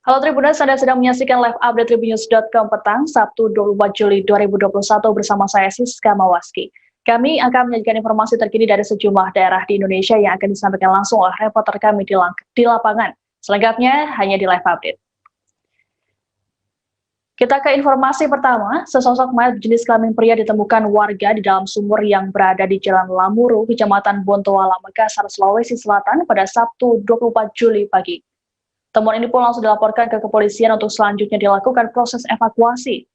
Halo Tribuners, Anda sedang menyaksikan live update tribunnews.com petang, Sabtu 24 Juli 2021 bersama saya Siska Mawaski. Kami akan menyajikan informasi terkini dari sejumlah daerah di Indonesia yang akan disampaikan langsung oleh reporter kami di lapangan. Selengkapnya hanya di live update. Kita ke informasi pertama, sesosok mayat jenis kelamin pria ditemukan warga di dalam sumur yang berada di Jalan Lamuru, Kecamatan Bontoala, Makassar, Sulawesi Selatan pada Sabtu 24 Juli pagi. Temuan ini pun langsung dilaporkan ke kepolisian untuk selanjutnya dilakukan proses evakuasi.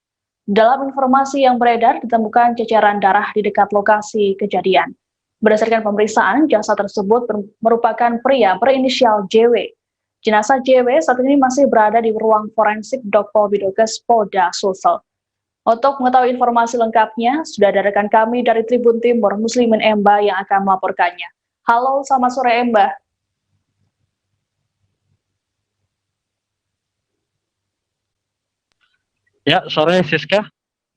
Dalam informasi yang beredar, ditemukan ceceran darah di dekat lokasi kejadian. Berdasarkan pemeriksaan, jasad tersebut merupakan pria berinisial JW. Jenazah JW saat ini masih berada di ruang forensik Dokpol Bidokes Polda Sulsel. Untuk mengetahui informasi lengkapnya, sudah ada rekan kami dari Tribun Timur, Muslimin Emba yang akan melaporkannya. Halo, selamat sore Emba. Ya, sore Siska.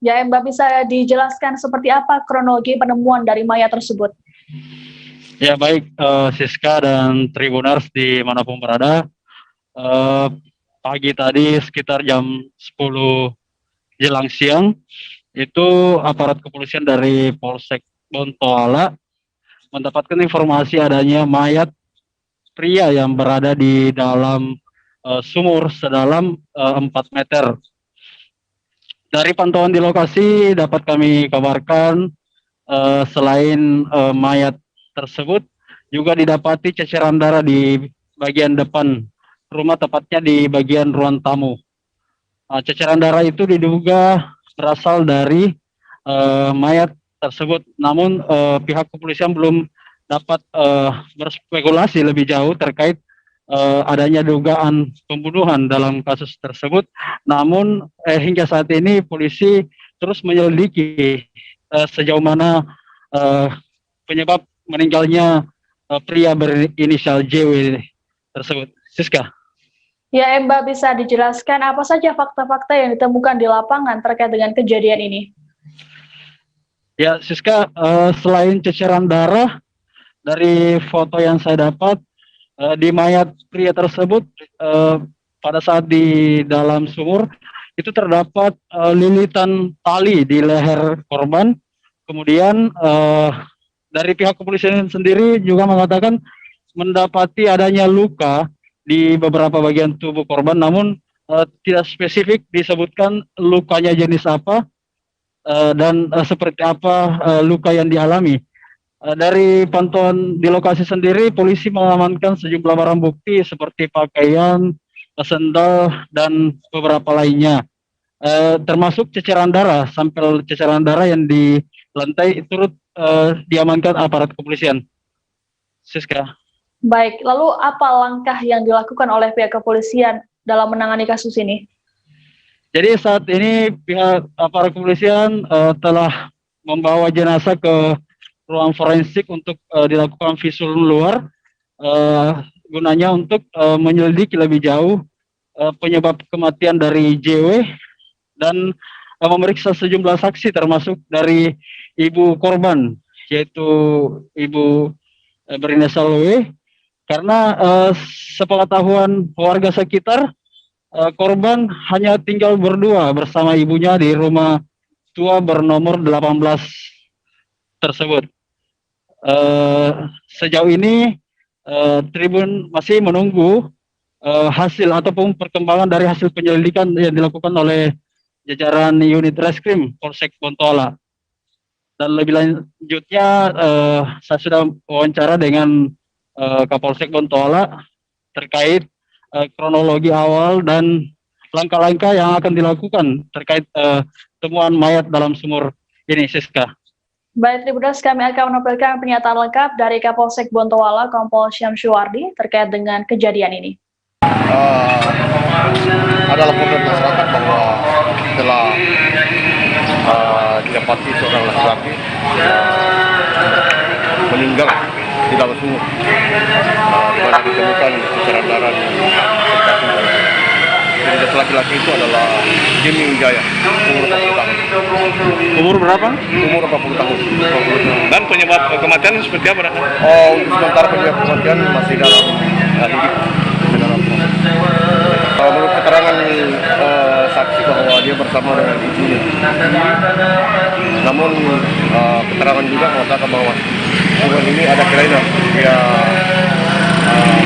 Ya, Mbak bisa dijelaskan seperti apa kronologi penemuan dari mayat tersebut? Ya, baik Siska dan Tribuners dimanapun berada. Pagi tadi sekitar jam 10 jelang siang, itu aparat kepolisian dari Polsek Bontoala mendapatkan informasi adanya mayat pria yang berada di dalam sumur sedalam 4 meter. Dari pantauan di lokasi dapat kami kabarkan selain mayat tersebut juga didapati ceceran darah di bagian depan rumah, tepatnya di bagian ruang tamu. Ceceran darah itu diduga berasal dari mayat tersebut, namun pihak kepolisian belum dapat berspekulasi lebih jauh terkait adanya dugaan pembunuhan dalam kasus tersebut. Namun hingga saat ini polisi terus menyelidiki sejauh mana penyebab meninggalnya pria berinisial JW tersebut. Siska. Ya, Mbak bisa dijelaskan apa saja fakta-fakta yang ditemukan di lapangan terkait dengan kejadian ini? Ya, Siska, selain ceceran darah, dari foto yang saya dapat, di mayat pria tersebut pada saat di dalam sumur itu terdapat lilitan tali di leher korban. Kemudian dari pihak kepolisian sendiri juga mengatakan mendapati adanya luka di beberapa bagian tubuh korban, namun tidak spesifik disebutkan lukanya jenis apa dan seperti apa luka yang dialami. Dari pantauan di lokasi sendiri, polisi mengamankan sejumlah barang bukti seperti pakaian, sendal, dan beberapa lainnya. Termasuk ceceran darah, sampel ceceran darah yang di lantai turut diamankan aparat kepolisian. Siska. Baik, lalu apa langkah yang dilakukan oleh pihak kepolisian dalam menangani kasus ini? Jadi saat ini pihak aparat kepolisian telah membawa jenazah ke ruang forensik untuk dilakukan visum luar, gunanya untuk menyelidiki lebih jauh penyebab kematian dari JW dan memeriksa sejumlah saksi termasuk dari ibu korban, yaitu ibu berinisial W, karena sepengetahuan warga sekitar korban hanya tinggal berdua bersama ibunya di rumah tua bernomor 18 tersebut. Sejauh ini Tribun masih menunggu hasil ataupun perkembangan dari hasil penyelidikan yang dilakukan oleh jajaran unit reskrim Polsek Bontoala. Dan lebih lanjutnya saya sudah wawancara dengan Kapolsek Bontoala terkait kronologi awal dan langkah-langkah yang akan dilakukan terkait temuan mayat dalam sumur ini, Siska. Baik, Tribuners, kami akan menampilkan pernyataan lengkap dari Kapolsek Bontoala, Kompol Syamsuwardi, terkait dengan kejadian ini. Ada laporan masyarakat bahwa telah didapati seorang laki-laki meninggal di dalam sumur, di mana ditemukan ceceran darah di dekat sumur. Identitas laki-laki itu adalah Jimmy Wijaya, umur 40 tahun. Umur berapa? Umur 40 tahun. Dan penyebab kematian seperti apa? Untuk sementara penyebab kematian masih dalam hidup. Menurut mohon keterangan juga mengatakan bahwa sungai ini ada kelainan, dia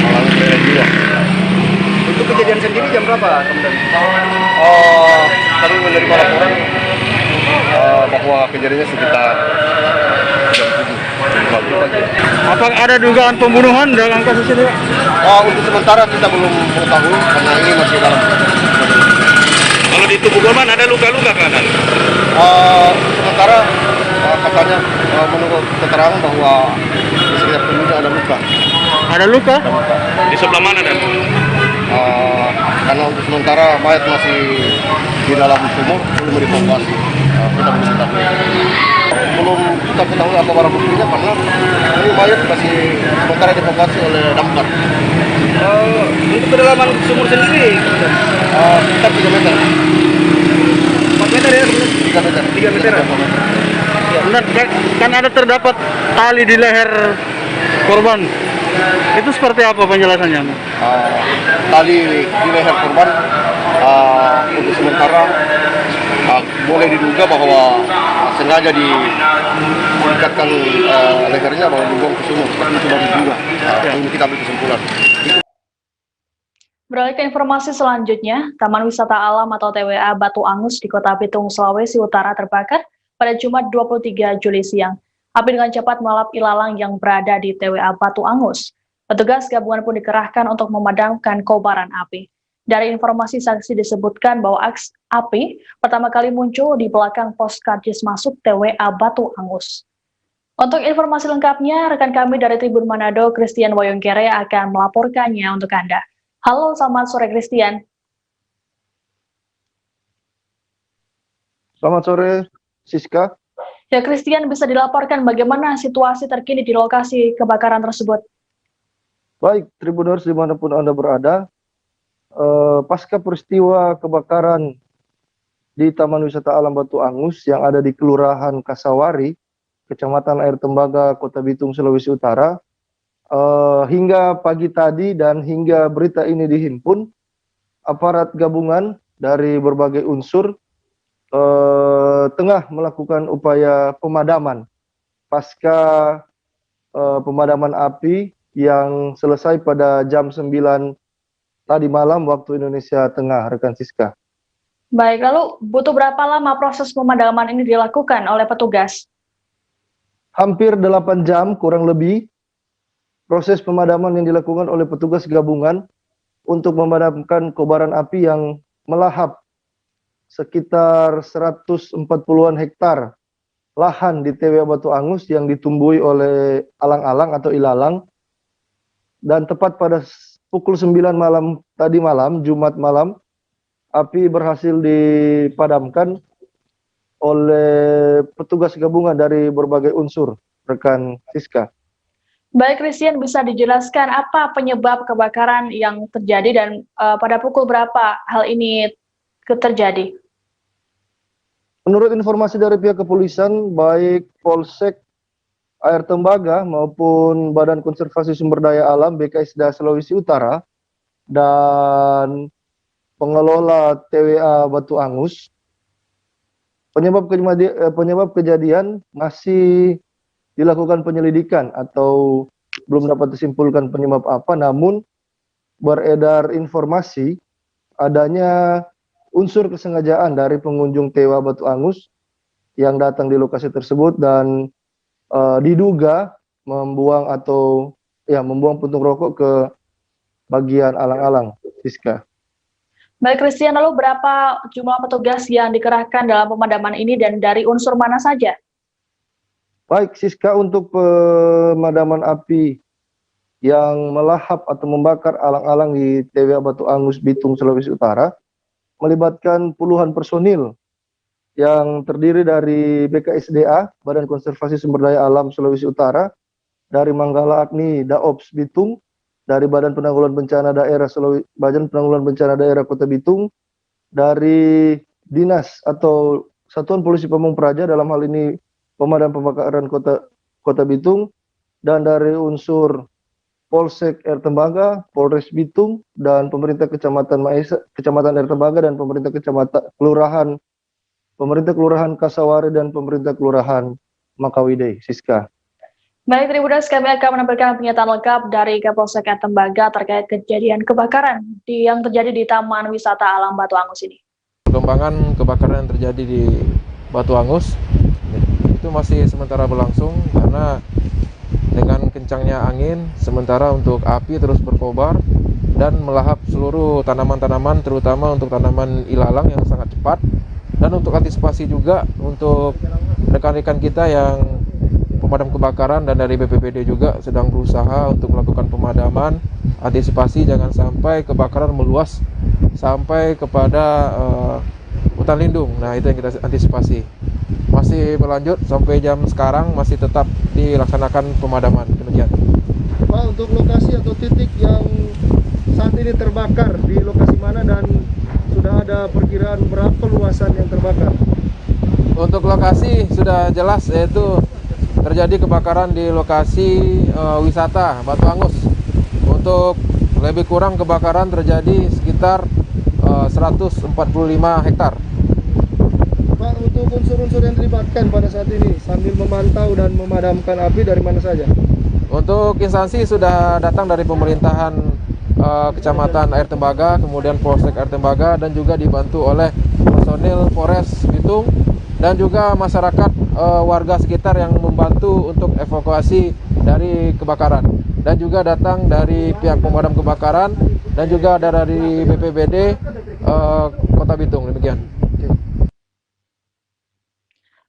mengalami kelainan jiwa. Untuk kejadian sendiri jam berapa kemudian? Kami menerima laporan bahwa kejadiannya sekitar jam 7 pagi. Apa ada dugaan pembunuhan dalam kasus ini? Untuk sementara kita belum mengetahui karena ini masih dalam proses. Kalau di tubuh korban ada luka-luka kanan. Sementara katanya menurut keterangan bahwa di sekitar tubuhnya ada luka. Ada luka? Di sebelah mana dan? Karena untuk sementara mayat masih di dalam sumur, belum dievakuasi. Kita belum ketahui. Belum kita ketahui apa barang buktinya karena ini mayat masih sementara dievakuasi oleh damkar. Untuk kedalaman sumur sendiri Sekitar 3 meter. 4 meter ya? 3 meter. 3 meter. Dan kan ada terdapat tali di leher korban. Itu seperti apa penjelasannya? Tali di leher korban untuk sementara boleh diduga bahwa sengaja diikatkan lehernya bahwa dibuang ke sumur, tapi itu baru diduga. Belum kita ambil kesimpulan. Beralih ke informasi selanjutnya, Taman Wisata Alam atau TWA Batu Angus di Kota Bitung, Sulawesi Utara terbakar pada Jumat 23 Juli siang. Api dengan cepat melalap ilalang yang berada di TWA Batu Angus. Petugas gabungan pun dikerahkan untuk memadamkan kobaran api. Dari informasi saksi disebutkan bahwa api pertama kali muncul di belakang pos karcis masuk TWA Batu Angus. Untuk informasi lengkapnya, rekan kami dari Tribun Manado, Christian Woyongkere akan melaporkannya untuk Anda. Halo, selamat sore Christian. Selamat sore, Siska. Ya, Christian, bisa dilaporkan bagaimana situasi terkini di lokasi kebakaran tersebut? Baik, Tribuners dimanapun Anda berada, pasca peristiwa kebakaran di Taman Wisata Alam Batu Angus yang ada di Kelurahan Kasawari, Kecamatan Air Tembaga, Kota Bitung, Sulawesi Utara, hingga pagi tadi dan hingga berita ini dihimpun, aparat gabungan dari berbagai unsur tengah melakukan upaya pemadaman pasca pemadaman api yang selesai pada jam 9 tadi malam waktu Indonesia Tengah, rekan Siska. Baik, lalu butuh berapa lama proses pemadaman ini dilakukan oleh petugas? Hampir 8 jam kurang lebih proses pemadaman yang dilakukan oleh petugas gabungan untuk memadamkan kobaran api yang melahap sekitar 140-an hektar lahan di TWA Batu Angus yang ditumbuhi oleh alang-alang atau ilalang. Dan tepat pada pukul 9 malam tadi malam, Jumat malam, api berhasil dipadamkan oleh petugas gabungan dari berbagai unsur, rekan Siska. Baik, Christian, bisa dijelaskan apa penyebab kebakaran yang terjadi dan pada pukul berapa hal ini terjadi? Menurut informasi dari pihak kepolisian, baik Polsek Air Tembaga maupun Badan Konservasi Sumber Daya Alam BKSDA Sulawesi Utara dan pengelola TWA Batu Angus, penyebab kejadian masih dilakukan penyelidikan atau belum dapat disimpulkan penyebab apa, namun beredar informasi adanya unsur kesengajaan dari pengunjung TWA Batu Angus yang datang di lokasi tersebut dan diduga membuang puntung rokok ke bagian alang-alang, Siska. Baik, Christian, lalu berapa jumlah petugas yang dikerahkan dalam pemadaman ini dan dari unsur mana saja? Baik, Siska, untuk pemadaman api yang melahap atau membakar alang-alang di TWA Batu Angus, Bitung, Sulawesi Utara, melibatkan puluhan personil yang terdiri dari BKSDA, Badan Konservasi Sumber Daya Alam Sulawesi Utara, dari Manggala Agni Daops Bitung, dari Badan Penanggulangan Bencana Daerah Kota Bitung, dari Dinas atau Satuan Polisi Pamung Praja, dalam hal ini Pemadam Kebakaran Kota Bitung, dan dari unsur Polsek Air Tembaga, Polres Bitung, dan pemerintah Kecamatan Air Tembaga dan pemerintah Kelurahan pemerintah Kelurahan Kasawari dan pemerintah Kelurahan Makawide. Siska. Baik, Tribuners, kami akan menampilkan pernyataan lengkap dari Kapolsek Tembaga terkait kejadian kebakaran yang terjadi di Taman Wisata Alam Batu Angus ini. Perkembangan kebakaran yang terjadi di Batu Angus itu masih sementara berlangsung karena dengan kencangnya angin, sementara untuk api terus berkobar dan melahap seluruh tanaman-tanaman, terutama untuk tanaman ilalang yang sangat cepat. Dan untuk antisipasi juga untuk rekan-rekan kita yang pemadam kebakaran dan dari BPBD juga sedang berusaha untuk melakukan pemadaman, antisipasi jangan sampai kebakaran meluas sampai kepada hutan lindung. Nah, itu yang kita antisipasi. Masih berlanjut sampai jam sekarang, masih tetap dilaksanakan pemadaman. Demikian. Pak, untuk lokasi atau titik yang saat ini terbakar di lokasi mana dan sudah ada perkiraan berapa luasan yang terbakar? Untuk lokasi sudah jelas, yaitu terjadi kebakaran di lokasi wisata Batu Angus. Untuk lebih kurang kebakaran terjadi sekitar 145 hektar. Pak, untuk unsur-unsur yang dilibatkan pada saat ini sambil memantau dan memadamkan api dari mana saja? Untuk instansi sudah datang dari pemerintahan Kecamatan Air Tembaga, kemudian Polsek Air Tembaga, dan juga dibantu oleh personil Polres Bitung dan juga masyarakat warga sekitar yang membantu untuk evakuasi dari kebakaran, dan juga datang dari pihak pemadam kebakaran dan juga ada dari BPBD Kota Bitung. Demikian.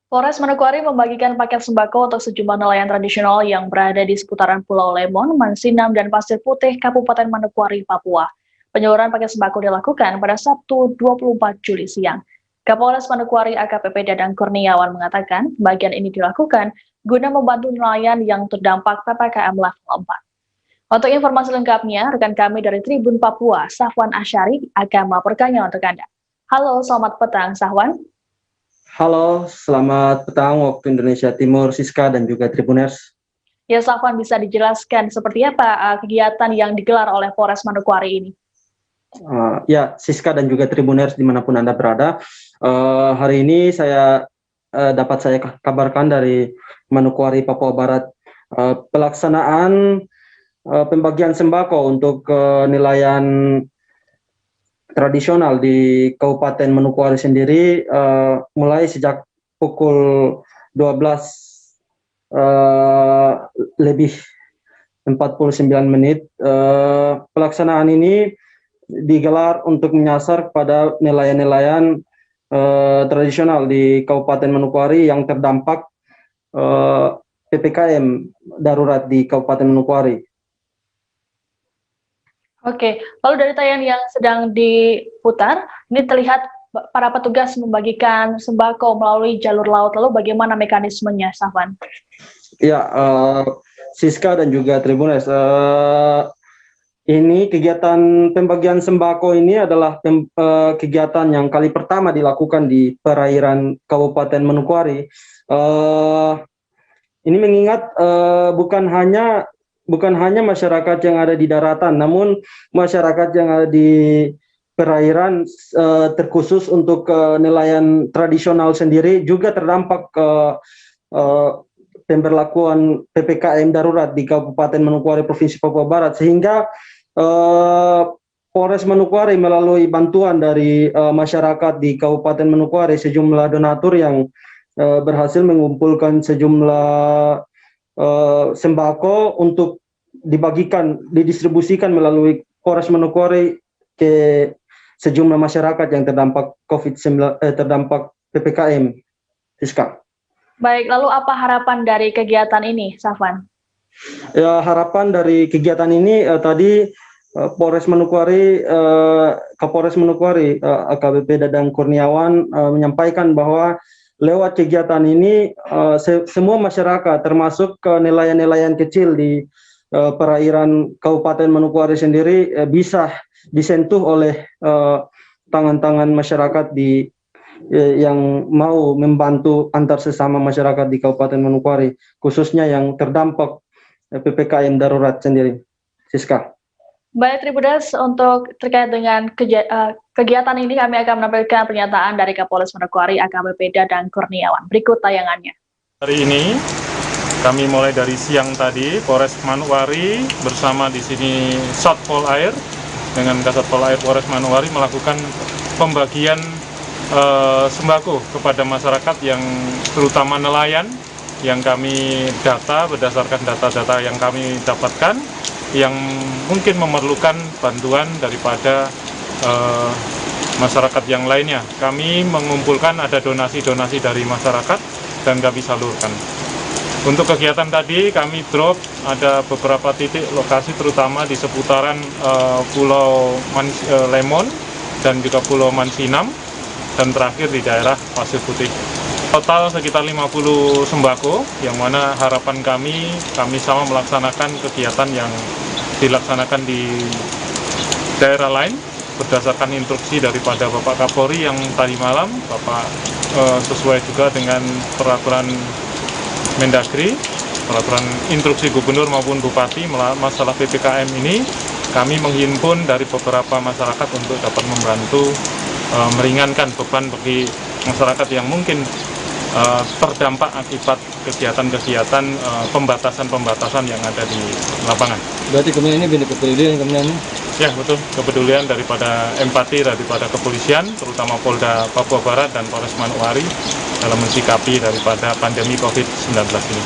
Polres Manokwari membagikan paket sembako untuk sejumlah nelayan tradisional yang berada di seputaran Pulau Lemon, Mansinam, dan Pasir Putih, Kabupaten Manokwari, Papua. Penyaluran paket sembako dilakukan pada Sabtu 24 Juli siang. Kapolres Manokwari AKPP Dadang Kurniawan mengatakan bagian ini dilakukan guna membantu nelayan yang terdampak PPKM level 4. Untuk informasi lengkapnya, rekan kami dari Tribun Papua, Safwan Asyari, akan melaporkannya untuk Anda. Halo, selamat petang, Safwan. Halo, selamat petang waktu Indonesia Timur, Siska dan juga Tribuners. Ya, Safwan, bisa dijelaskan seperti apa kegiatan yang digelar oleh Polres Manokwari ini? Ya, Siska dan juga Tribuners dimanapun Anda berada. Hari ini dapat saya kabarkan dari Manokwari, Papua Barat, pelaksanaan pembagian sembako untuk nelayan tradisional di Kabupaten Manokwari sendiri mulai sejak pukul 12 lebih 49 menit. Pelaksanaan ini digelar untuk menyasar kepada nelayan-nelayan tradisional di Kabupaten Manokwari yang terdampak PPKM darurat di Kabupaten Manokwari. Oke, lalu dari tayangan yang sedang diputar, ini terlihat para petugas membagikan sembako melalui jalur laut. Lalu bagaimana mekanismenya, Safwan? Ya, Siska dan juga Tribuners, ini kegiatan pembagian sembako ini adalah kegiatan yang kali pertama dilakukan di perairan Kabupaten Manokwari. Ini mengingat bukan hanya masyarakat yang ada di daratan, namun masyarakat yang ada di perairan, terkhusus untuk nelayan tradisional sendiri juga terdampak pemberlakuan PPKM darurat di Kabupaten Manokwari, Provinsi Papua Barat, sehingga Polres Manokwari melalui bantuan dari masyarakat di Kabupaten Manokwari, sejumlah donatur yang berhasil mengumpulkan sejumlah sembako untuk didistribusikan melalui Polres Manokwari ke sejumlah masyarakat yang terdampak terdampak PPKM. Siska. Baik, lalu apa harapan dari kegiatan ini, Safwan? Ya, harapan dari kegiatan ini tadi Polres Manokwari, Kapolres Manokwari, AKBP Dadang Kurniawan menyampaikan bahwa lewat kegiatan ini semua masyarakat termasuk nelayan-nelayan kecil di perairan Kabupaten Manokwari sendiri bisa disentuh oleh tangan-tangan masyarakat yang mau membantu antar sesama masyarakat di Kabupaten Manokwari, khususnya yang terdampak PPKM darurat sendiri. Siska. Baik, Tribudas, untuk terkait dengan kegiatan ini kami akan menampilkan pernyataan dari Kapolres Manokwari AKBP Dadang Kurniawan. Berikut tayangannya. Hari ini kami mulai dari siang tadi, Polres Manokwari bersama di sini Satpol Air dengan Kasatpol Air Polres Manokwari melakukan pembagian sembako kepada masyarakat yang terutama nelayan yang kami data berdasarkan data-data yang kami dapatkan yang mungkin memerlukan bantuan daripada masyarakat yang lainnya. Kami mengumpulkan ada donasi-donasi dari masyarakat dan kami salurkan. Untuk kegiatan tadi kami drop ada beberapa titik lokasi terutama di seputaran Pulau Lemon dan juga Pulau Mansinam dan terakhir di daerah Pasir Putih. Total sekitar 50 sembako yang mana harapan kami sama melaksanakan kegiatan yang dilaksanakan di daerah lain berdasarkan instruksi daripada Bapak Kapolri yang tadi malam, Bapak sesuai juga dengan peraturan Mendagri, peraturan instruksi gubernur maupun bupati masalah PPKM ini, kami menghimpun dari beberapa masyarakat untuk dapat membantu meringankan beban bagi masyarakat yang mungkin terdampak akibat kegiatan-kegiatan pembatasan-pembatasan yang ada di lapangan. Berarti kemudian ini bentuk kepedulian kemudian? Ya betul, kepedulian daripada empati daripada kepolisian, terutama Polda Papua Barat dan Polres Manokwari dalam mensikapi daripada pandemi COVID-19 ini.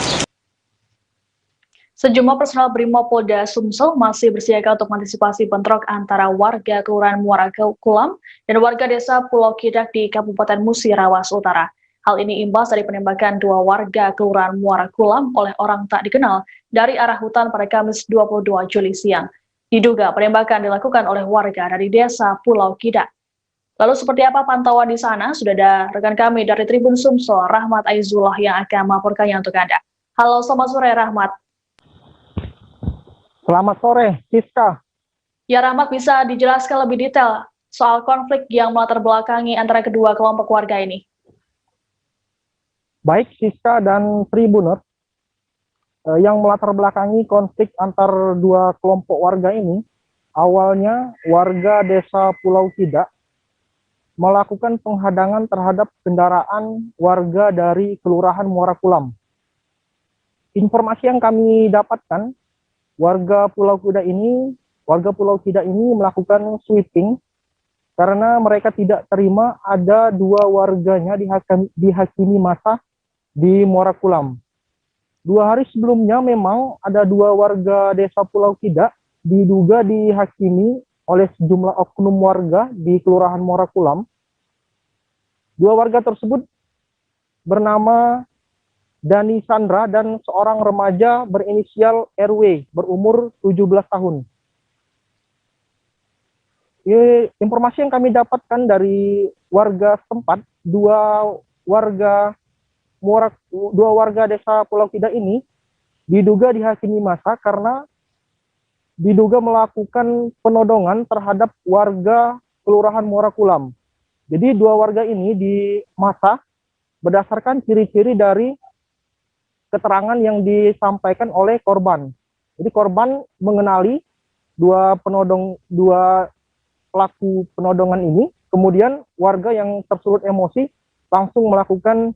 Sejumlah personel Brimopolda Sumsel masih bersiaga untuk mengantisipasi bentrok antara warga Kelurahan Muara Kulam dan warga desa Pulau Kidak di Kabupaten Musirawas Utara. Hal ini imbas dari penembakan dua warga Kelurahan Muara Kulam oleh orang tak dikenal dari arah hutan pada Kamis 22 Juli siang. Diduga penembakan dilakukan oleh warga dari desa Pulau Kidak. Lalu seperti apa pantauan di sana? Sudah ada rekan kami dari Tribun Sumsel, Rahmat Aizullah yang akan melaporkannya untuk Anda. Halo, selamat sore Rahmat. Selamat sore, Siska. Ya Rahmat, bisa dijelaskan lebih detail soal konflik yang melatar belakangi antara kedua kelompok warga ini? Baik Siska dan Tribuners, yang melatar belakangi konflik antar dua kelompok warga ini, awalnya warga desa Pulau Kidak melakukan penghadangan terhadap kendaraan warga dari Kelurahan Muara Kulam. Informasi yang kami dapatkan, warga Pulau Kidak ini melakukan sweeping karena mereka tidak terima ada dua warganya dihakimi massa di Muara Kulam. 2 hari sebelumnya memang ada dua warga desa Pulau Kidak diduga dihakimi oleh sejumlah oknum warga di Kelurahan Muara Kulam. Dua warga tersebut bernama Dani Sandra dan seorang remaja berinisial RW berumur 17 tahun. Informasi yang kami dapatkan dari warga setempat, dua warga desa Pulau Kidak ini diduga dihakimi massa karena diduga melakukan penodongan terhadap warga Kelurahan Muara Kulam. Jadi dua warga ini dimassa berdasarkan ciri-ciri dari keterangan yang disampaikan oleh korban. Jadi korban mengenali dua pelaku penodongan ini, kemudian warga yang tersulut emosi langsung melakukan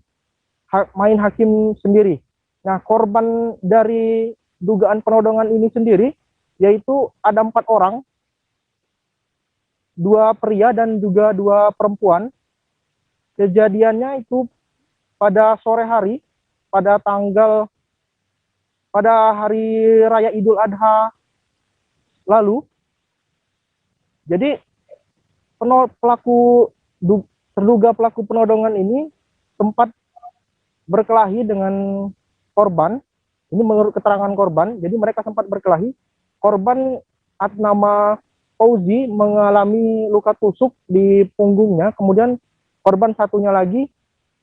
main hakim sendiri. Nah, korban dari dugaan penodongan ini sendiri yaitu ada 4 orang, 2 pria dan juga 2 perempuan. Kejadiannya itu pada sore hari, pada hari Raya Idul Adha lalu. Jadi terduga pelaku penodongan ini sempat berkelahi dengan korban. Ini menurut keterangan korban. Jadi mereka sempat berkelahi. Korban atas nama Fauzi mengalami luka tusuk di punggungnya. Kemudian korban satunya lagi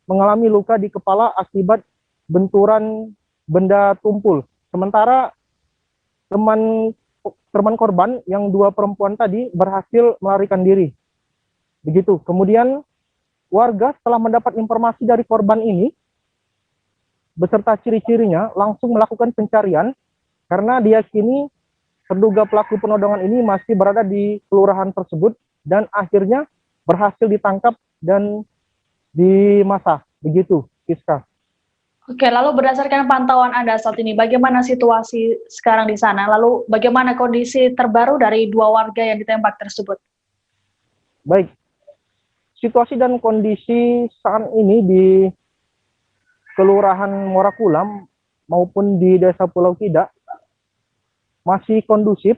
mengalami luka di kepala akibat benturan benda tumpul. Sementara teman korban yang 2 perempuan tadi berhasil melarikan diri. Begitu. Kemudian warga setelah mendapat informasi dari korban ini beserta ciri-cirinya langsung melakukan pencarian karena diyakini terduga pelaku penodongan ini masih berada di kelurahan tersebut dan akhirnya berhasil ditangkap dan dimasa. Begitu, Siska. Oke, lalu berdasarkan pantauan Anda saat ini, bagaimana situasi sekarang di sana? Lalu bagaimana kondisi terbaru dari 2 warga yang ditembak tersebut? Baik, situasi dan kondisi saat ini di Kelurahan Morakulam maupun di Desa Pulau Kida masih kondusif,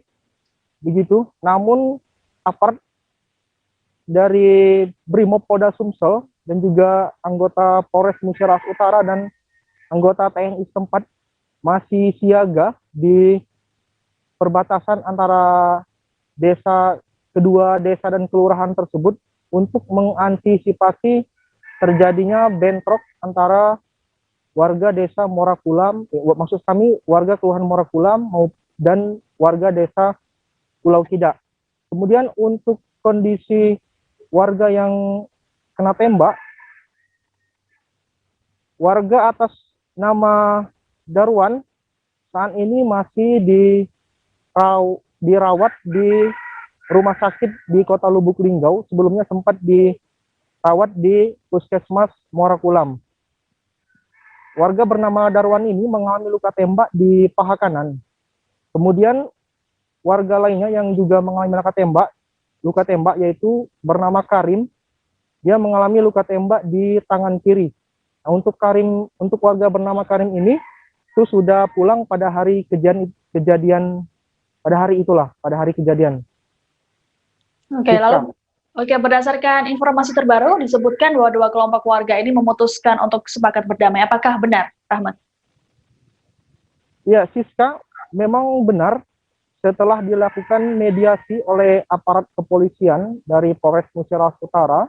begitu. Namun aparat dari Brimopolda Sumsel dan juga anggota Polres Musyaras Utara dan anggota TNI setempat masih siaga di perbatasan antara kedua desa dan kelurahan tersebut untuk mengantisipasi terjadinya bentrok antara warga desa Morakulam, maksud kami warga kelurahan Morakulam dan warga desa Pulau Kida. Kemudian untuk kondisi warga yang kena tembak, warga atas nama Darwan saat ini masih dirawat di rumah sakit di Kota Lubuk Linggau. Sebelumnya sempat dirawat di Puskesmas Morakulam. Warga bernama Darwan ini mengalami luka tembak di paha kanan. Kemudian warga lainnya yang juga mengalami luka tembak yaitu bernama Karim. Dia mengalami luka tembak di tangan kiri. Nah, untuk warga bernama Karim ini itu sudah pulang pada hari kejadian. Oke, berdasarkan informasi terbaru disebutkan bahwa 2 kelompok warga ini memutuskan untuk sepakat berdamai. Apakah benar, Rahmat? Ya, Siska, memang benar. Setelah dilakukan mediasi oleh aparat kepolisian dari Polres Musyaras Utara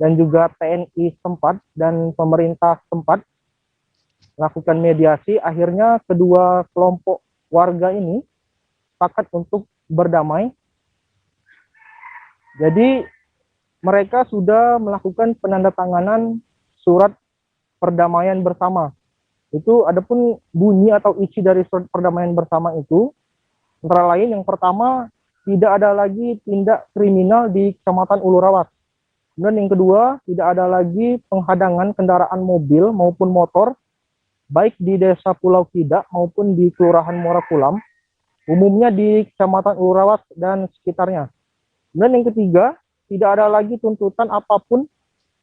dan juga TNI setempat dan pemerintah setempat melakukan mediasi, akhirnya kedua kelompok warga ini sepakat untuk berdamai. Jadi mereka sudah melakukan penandatanganan surat perdamaian bersama. Itu adapun bunyi atau isi dari surat perdamaian bersama itu antara lain yang pertama, tidak ada lagi tindak kriminal di Kecamatan Ulurawat. Kemudian yang kedua, tidak ada lagi penghadangan kendaraan mobil maupun motor, baik di Desa Pulau Kida maupun di Kelurahan Morakulam, umumnya di Kecamatan Ulurawat dan sekitarnya. Dan yang ketiga, tidak ada lagi tuntutan apapun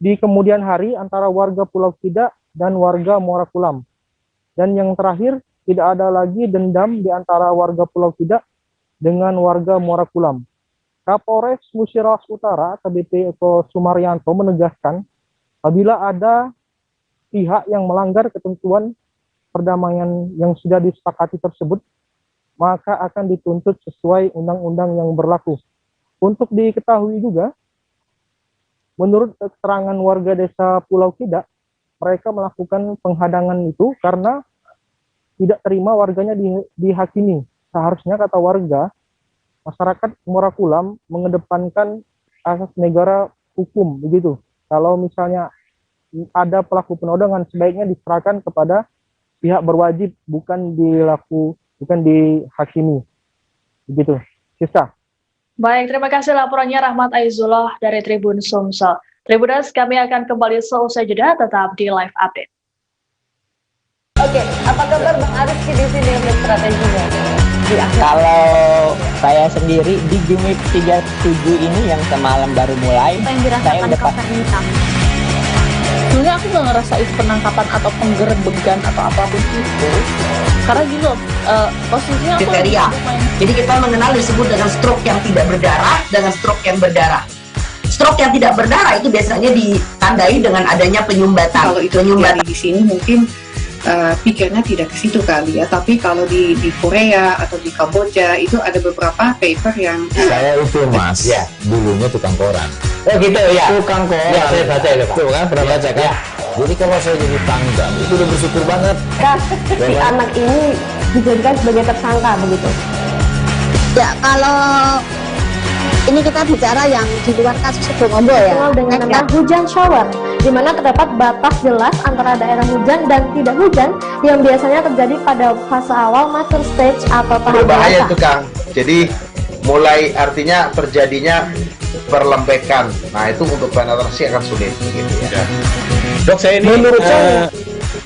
di kemudian hari antara warga Pulau Kida dan warga Morakulam. Dan yang terakhir, tidak ada lagi dendam di antara warga Pulau Kida dengan warga Morakulam. Kapolres Musyaras Utara AKBP Eko Sumaryanto menegaskan apabila ada pihak yang melanggar ketentuan perdamaian yang sudah disepakati tersebut, maka akan dituntut sesuai undang-undang yang berlaku. Untuk diketahui juga, menurut keterangan warga desa Pulau Kida, mereka melakukan penghadangan itu karena tidak terima warganya dihakimi. Seharusnya kata warga, masyarakat Morakulam mengedepankan asas negara hukum, begitu. Kalau misalnya ada pelaku penodongan, sebaiknya diserahkan kepada pihak berwajib, bukan dihakimi. Begitu. Siska. Baik, terima kasih laporannya Rahmat Aizullah dari Tribun Sumsel. Tribuners, kami akan kembali seusai jeda, tetap di live update. Oke, apa kabar Bang Arifki di sini untuk strateginya? Kalau saya sendiri di Jumip 37 ini yang semalam baru mulai, saya udah pasti. Sebenarnya aku nggak ngerasa itu penangkapan atau penggerebegan atau apapun itu, karena gini loh, posisinya aku kriteria. Jadi kita mengenal disebut dengan stroke yang tidak berdarah dengan stroke yang berdarah. Stroke yang tidak berdarah itu biasanya ditandai dengan adanya penyumbatan. Kalau itu penyumbatan di sini mungkin pikirnya tidak ke situ kali ya, tapi kalau di Korea atau di Kamboja itu ada beberapa paper yang saya itu mas, ya dulunya tukang koran. Oh gitu ya, tukang koran. Ya saya baca itu pak. Tuh kan pernah baca kan? Ya. Jadi kalau saya jadi tanggal itu udah bersyukur banget. Si anak ini dijadikan sebagai tersangka begitu. Ya kalau ini kita bicara yang di luar kasus Sebongondo ya. Dengan nama hujan shower, di mana terdapat batas jelas antara daerah hujan dan tidak hujan yang biasanya terjadi pada fase awal mature stage atau tahap berbahaya itu Kang. Jadi mulai artinya terjadinya perlembekan. Nah itu untuk penetrasi akan sulit gitu ya. Dok, saya ini menurut saya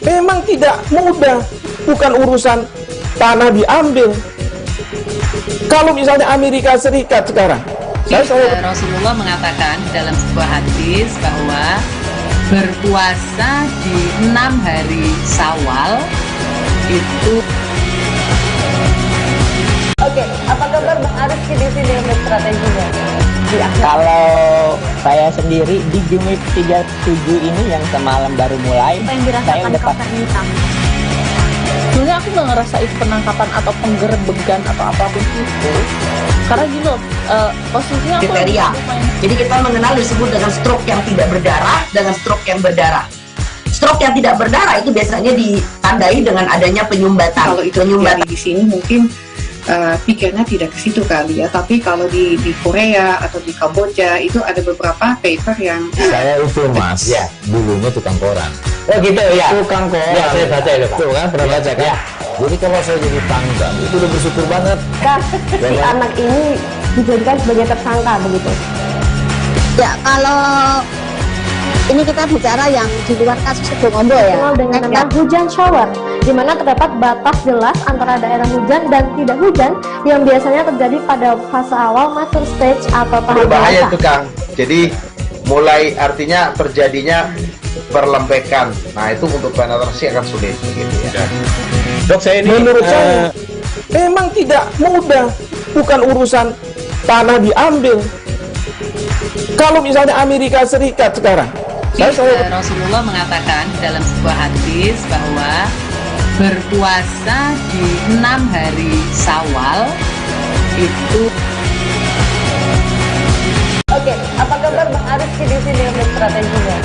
memang tidak mudah, bukan urusan tanah diambil. Kalau misalnya Amerika Serikat sekarang, Rasulullah mengatakan dalam sebuah hadis bahwa berpuasa di 6 hari Syawal itu. Oke, apa kabar Bang Arif di sini untuk strateginya? Kalau saya sendiri di Jumip 37 ini yang semalam baru mulai, Apa yang dirasakan saya udah Kapten Hitam? Sebenarnya aku nggak ngerasa itu penangkapan atau penggerebegan atau apapun itu, karena gini loh, posisinya aku kriteria. Jadi kita mengenal disebut dengan stroke yang tidak berdarah dengan stroke yang berdarah. Stroke yang tidak berdarah itu biasanya ditandai dengan adanya penyumbatan. Kalau itu terjadi di sini mungkin pikirnya tidak ke situ kali ya, tapi kalau di Korea atau di Kamboja itu ada beberapa paper yang saya itu Mas, ya dulunya tukang koran. Oh gitu ya. Tukang koran. Ya saya baca itu Pak. Tuh kan pernah baca kan? Ya. Jadi kalau saya jadi pangdam itu udah bersyukur banget. Si anak ini dijadikan sebagai tersangka begitu. Ya kalau ini kita bicara yang di luar kasus Sebongombo ya. Dengan nama hujan shower, di mana terdapat batas jelas antara daerah hujan dan tidak hujan yang biasanya terjadi pada fase awal master stage atau tahap Berbahaya basah. itu Kang. Jadi mulai artinya terjadinya perlembekan. Nah itu untuk penetrasi akan sulit gitu ya. Dok, saya ini menurut saya memang tidak mudah, bukan urusan tanah diambil. Kalau misalnya Amerika Serikat sekarang, Rasulullah mengatakan dalam sebuah hadis bahwa berpuasa di 6 hari Syawal itu. Oke, apa kabar Bang Arif di sini untuk strateginya?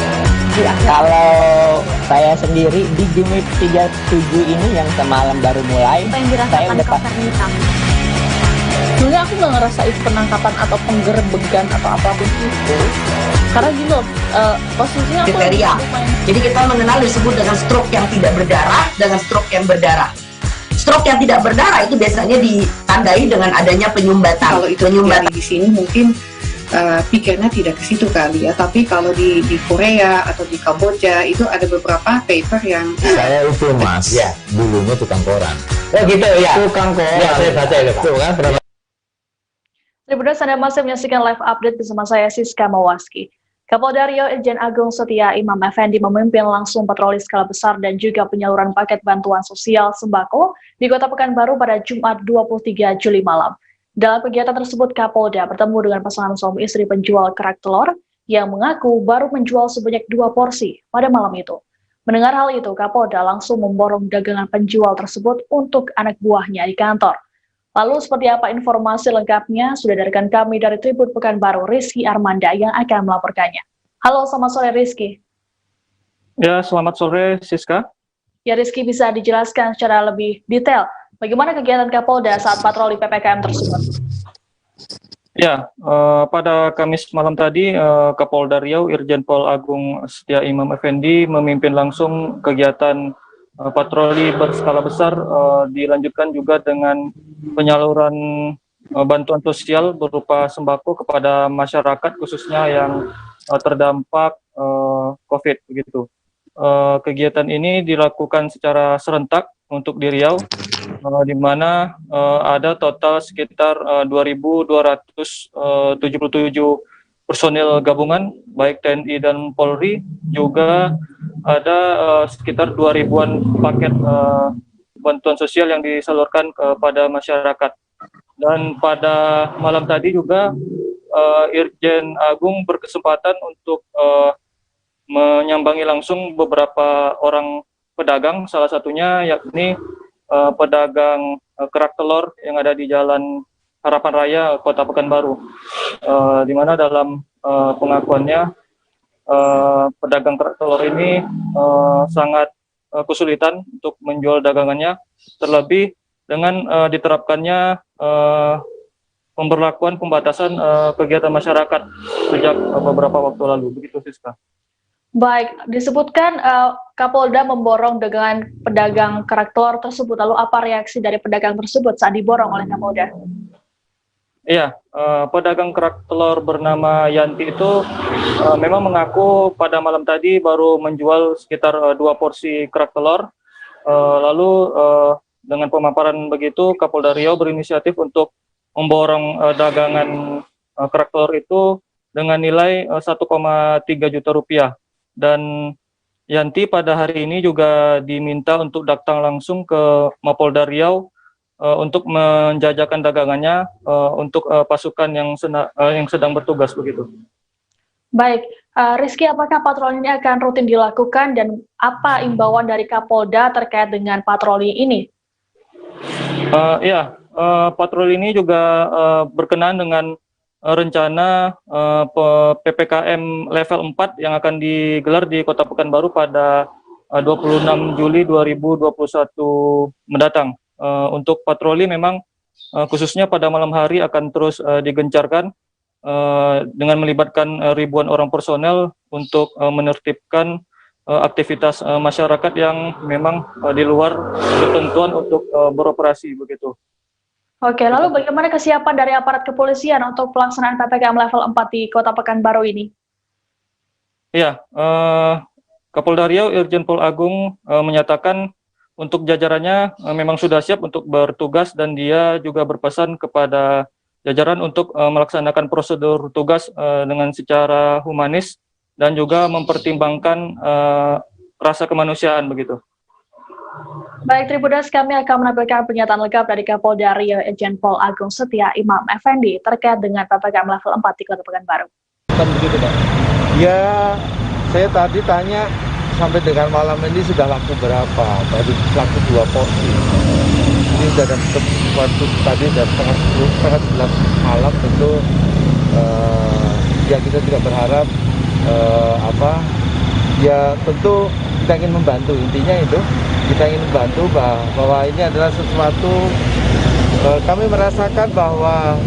Kalau saya sendiri di Jumip 37 ini yang semalam baru mulai, Apa yang saya dirasakan udah Kapten Hitam? Sebenarnya aku nggak ngerasa itu penangkapan atau penggerebegan atau apapun itu, karena gini loh, posisinya aku kriteria. Jadi kita mengenal disebut dengan stroke yang tidak berdarah dengan stroke yang berdarah. Stroke yang tidak berdarah itu biasanya ditandai dengan adanya penyumbatan. kalau itu terjadi di sini mungkin pikirnya tidak ke situ kali ya, tapi kalau di Korea atau di Kamboja itu ada beberapa paper yang saya itu Mas, ya dulunya tukang koran. Oh gitu ya. Tukang koran. Ya saya baca itu Pak. Tuh kan pernah. Tribuners, Anda masih menyaksikan live update bersama saya Siska Mawaski. Kapolda Riau Irjen Agung Setia Imam Effendi memimpin langsung patroli skala besar dan juga penyaluran paket bantuan sosial sembako di Kota Pekanbaru pada Jumat 23 Juli malam. Dalam kegiatan tersebut, Kapolda bertemu dengan pasangan suami istri penjual kerak telur yang mengaku baru menjual sebanyak 2 porsi pada malam itu. Mendengar hal itu, Kapolda langsung memborong dagangan penjual tersebut untuk anak buahnya di kantor. Lalu seperti apa informasi lengkapnya sudah dari rekan kami dari Tribun Pekanbaru, Rizky Armanda yang akan melaporkannya. Halo, selamat sore Rizky. Ya, selamat sore Siska. Ya Rizky, bisa dijelaskan secara lebih detail bagaimana kegiatan Kapolda saat patroli PPKM tersebut? Ya, pada Kamis malam tadi Kapolda Riau Irjen Pol Agung Setia Imam Effendi memimpin langsung kegiatan patroli berskala besar, dilanjutkan juga dengan penyaluran bantuan sosial berupa sembako kepada masyarakat khususnya yang terdampak COVID begitu. Kegiatan ini dilakukan secara serentak untuk di Riau, di mana ada total sekitar 2.277 personil gabungan baik TNI dan Polri, juga ada sekitar 2.000-an paket bantuan sosial yang disalurkan kepada masyarakat. Dan pada malam tadi juga Irjen Agung berkesempatan untuk menyambangi langsung beberapa orang pedagang, salah satunya yakni pedagang kerak telur yang ada di Jalan Harapan Raya, Kota Pekanbaru, di mana dalam pengakuannya pedagang kerak telur ini sangat kesulitan untuk menjual dagangannya, terlebih dengan diterapkannya pemberlakuan pembatasan kegiatan masyarakat sejak beberapa waktu lalu. Begitu, Siska. Baik, disebutkan Kapolda memborong dagangan pedagang kerak telur tersebut. Lalu apa reaksi dari pedagang tersebut saat diborong oleh Kapolda? Iya, pedagang kerak telur bernama Yanti itu memang mengaku pada malam tadi baru menjual sekitar 2 porsi kerak telur. Lalu dengan pemaparan begitu, Kapolda Riau berinisiatif untuk memborong dagangan kerak telur itu dengan nilai 1,3 juta rupiah. Dan Yanti pada hari ini juga diminta untuk datang langsung ke Mapolda Riau untuk menjajakan dagangannya untuk pasukan yang sedang bertugas begitu. Baik, Rizky, apakah patroli ini akan rutin dilakukan dan apa imbauan dari Kapolda terkait dengan patroli ini? Patroli ini juga berkenaan dengan rencana PPKM level 4 yang akan digelar di Kota Pekanbaru pada 26 Juli 2021 mendatang. Untuk patroli memang khususnya pada malam hari akan terus digencarkan dengan melibatkan ribuan orang personel untuk menertibkan aktivitas masyarakat yang memang di luar ketentuan untuk beroperasi begitu. Oke, lalu bagaimana kesiapan dari aparat kepolisian untuk pelaksanaan PPKM level 4 di Kota Pekanbaru ini? Ya, Kapolda Riau Irjen Pol Agung menyatakan untuk jajarannya memang sudah siap untuk bertugas dan dia juga berpesan kepada jajaran untuk melaksanakan prosedur tugas dengan secara humanis dan juga mempertimbangkan rasa kemanusiaan begitu. Baik, Tribudas, kami akan menampilkan pernyataan lengkap dari Kapolda Riau Irjen Pol Agung Setia Imam Effendi terkait dengan PPKM level 4 di Kota Pekanbaru. Kan begitu, Pak? Ya, saya tadi tanya sampai dengan malam ini sudah laku berapa? Baru laku 2 porsi. Ini sudah dalam waktu tadi dan setengah 11 malam tentu ya kita juga berharap ya tentu kita ingin membantu, intinya itu kita ingin membantu bahwa ini adalah sesuatu kami merasakan bahwa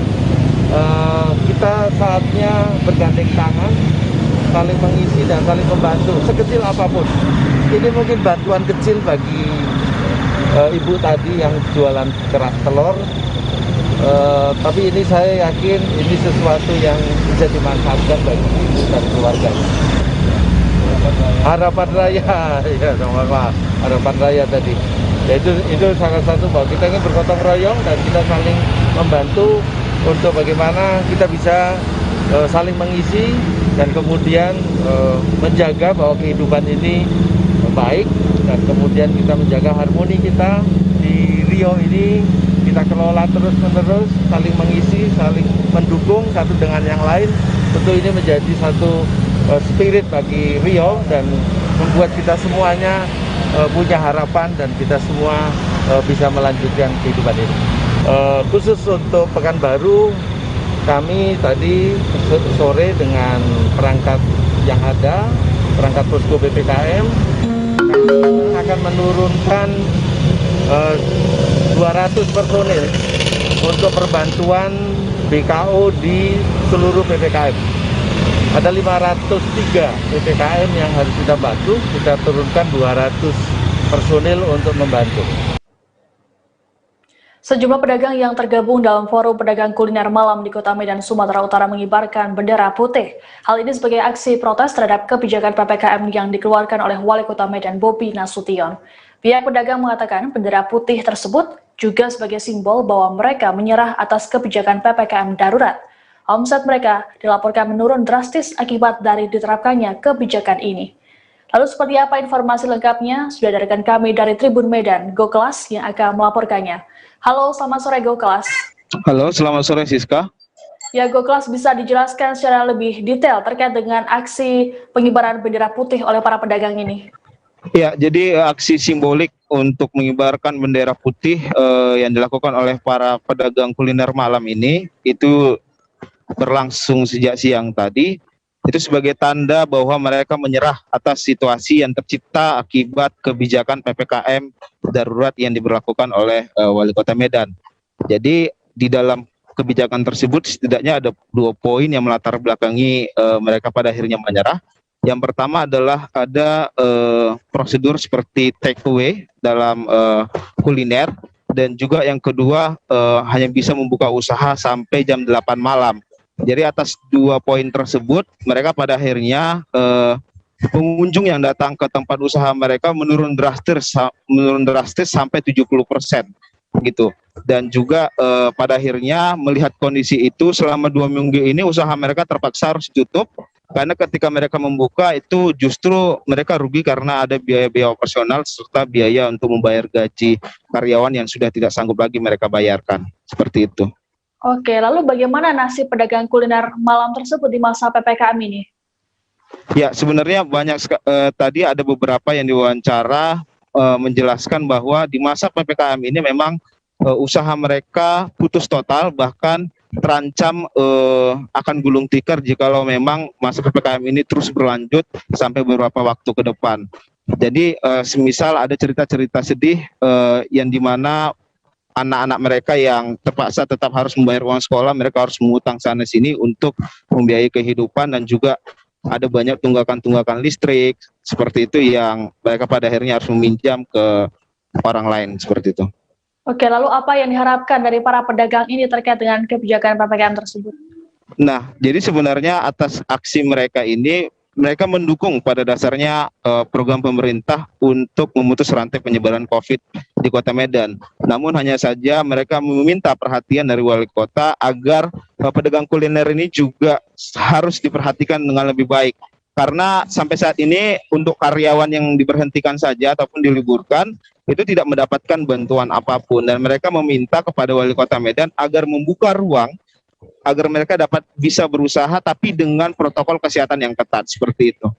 kita saatnya bergandeng tangan, saling mengisi dan saling membantu sekecil apapun. Ini mungkin bantuan kecil bagi ibu tadi yang jualan kerak telur, tapi ini saya yakin ini sesuatu yang bisa dimanfaatkan bagi ibu dan keluarganya. Harapan raya, ya sama harapan raya tadi. Ya itu salah satu bahwa kita ingin bergotong royong dan kita saling membantu untuk bagaimana kita bisa saling mengisi dan kemudian menjaga bahwa kehidupan ini baik dan kemudian kita menjaga harmoni kita di Riau ini kita kelola terus-menerus, saling mengisi, saling mendukung satu dengan yang lain. Tentu ini menjadi satu spirit bagi Riau dan membuat kita semuanya punya harapan dan kita semua bisa melanjutkan kehidupan ini. Khusus untuk Pekanbaru, kami tadi sore dengan perangkat yang ada, perangkat posko PPKM, kami akan menurunkan 200 personil untuk perbantuan BKO di seluruh PPKM. Ada 503 PPKM yang harus kita bantu, kita turunkan 200 personil untuk membantu. Sejumlah pedagang yang tergabung dalam Forum Pedagang Kuliner Malam di Kota Medan, Sumatera Utara mengibarkan bendera putih. Hal ini sebagai aksi protes terhadap kebijakan PPKM yang dikeluarkan oleh Wali Kota Medan Bobi Nasution. Pihak pedagang mengatakan bendera putih tersebut juga sebagai simbol bahwa mereka menyerah atas kebijakan PPKM darurat. Omset mereka dilaporkan menurun drastis akibat dari diterapkannya kebijakan ini. Lalu seperti apa informasi lengkapnya? Sudah dari rekan kami dari Tribun Medan, Goklas yang akan melaporkannya. Halo, selamat sore Goklas. Halo, selamat sore Siska. Ya Goklas, bisa dijelaskan secara lebih detail terkait dengan aksi pengibaran bendera putih oleh para pedagang ini? Ya, jadi aksi simbolik untuk mengibarkan bendera putih yang dilakukan oleh para pedagang kuliner malam ini itu berlangsung sejak siang tadi. Itu sebagai tanda bahwa mereka menyerah atas situasi yang tercipta akibat kebijakan PPKM darurat yang diberlakukan oleh Wali Kota Medan. Jadi di dalam kebijakan tersebut setidaknya ada 2 poin yang melatar belakangi mereka pada akhirnya menyerah. Yang pertama adalah ada prosedur seperti take away dalam kuliner dan juga yang kedua hanya bisa membuka usaha sampai jam 8 malam. Jadi atas 2 poin tersebut mereka pada akhirnya pengunjung yang datang ke tempat usaha mereka menurun drastis sampai 70% gitu. Dan juga pada akhirnya melihat kondisi itu selama 2 minggu ini usaha mereka terpaksa harus tutup karena ketika mereka membuka itu justru mereka rugi karena ada biaya-biaya operasional serta biaya untuk membayar gaji karyawan yang sudah tidak sanggup lagi mereka bayarkan. Seperti itu. Oke, lalu bagaimana nasib pedagang kuliner malam tersebut di masa PPKM ini? Ya, sebenarnya banyak tadi ada beberapa yang diwawancara menjelaskan bahwa di masa PPKM ini memang usaha mereka putus total, bahkan terancam akan gulung tikar jikalau memang masa PPKM ini terus berlanjut sampai beberapa waktu ke depan. Jadi semisal ada cerita-cerita sedih yang dimana anak-anak mereka yang terpaksa tetap harus membayar uang sekolah, mereka harus mengutang sana sini untuk membiayai kehidupan, dan juga ada banyak tunggakan-tunggakan listrik seperti itu yang mereka pada akhirnya harus meminjam ke orang lain seperti itu. Oke, lalu apa yang diharapkan dari para pedagang ini terkait dengan kebijakan PPKM tersebut? Nah, jadi sebenarnya atas aksi mereka ini, mereka mendukung pada dasarnya program pemerintah untuk memutus rantai penyebaran COVID di Kota Medan. Namun hanya saja mereka meminta perhatian dari wali kota agar pedagang kuliner ini juga harus diperhatikan dengan lebih baik. Karena sampai saat ini untuk karyawan yang diberhentikan saja ataupun diliburkan itu tidak mendapatkan bantuan apapun, dan mereka meminta kepada wali kota Medan agar membuka ruang agar mereka dapat bisa berusaha tapi dengan protokol kesehatan yang ketat seperti itu.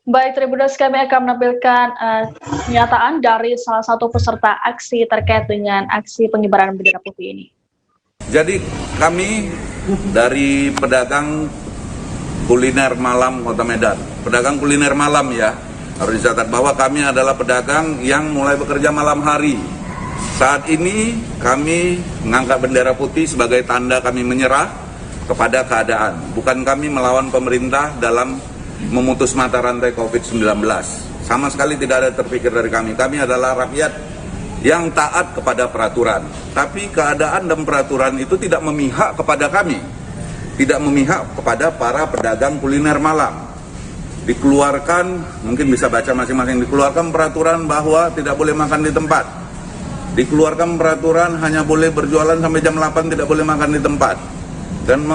Baik, Tribuners, kami akan menampilkan pernyataan dari salah satu peserta aksi terkait dengan aksi pengibaran bendera putih ini. Jadi kami dari pedagang kuliner malam Kota Medan, pedagang kuliner malam ya, harus dicatat bahwa kami adalah pedagang yang mulai bekerja malam hari. Saat ini kami mengangkat bendera putih sebagai tanda kami menyerah kepada keadaan. Bukan kami melawan pemerintah dalam memutus mata rantai COVID-19. Sama sekali tidak ada terpikir dari kami. Kami adalah rakyat yang taat kepada peraturan. Tapi keadaan dan peraturan itu tidak memihak kepada kami. Tidak memihak kepada para pedagang kuliner malam. Dikeluarkan, mungkin bisa baca masing-masing, dikeluarkan peraturan bahwa tidak boleh makan di tempat. Dikeluarkan peraturan hanya boleh berjualan sampai jam 8, tidak boleh makan di tempat. Dan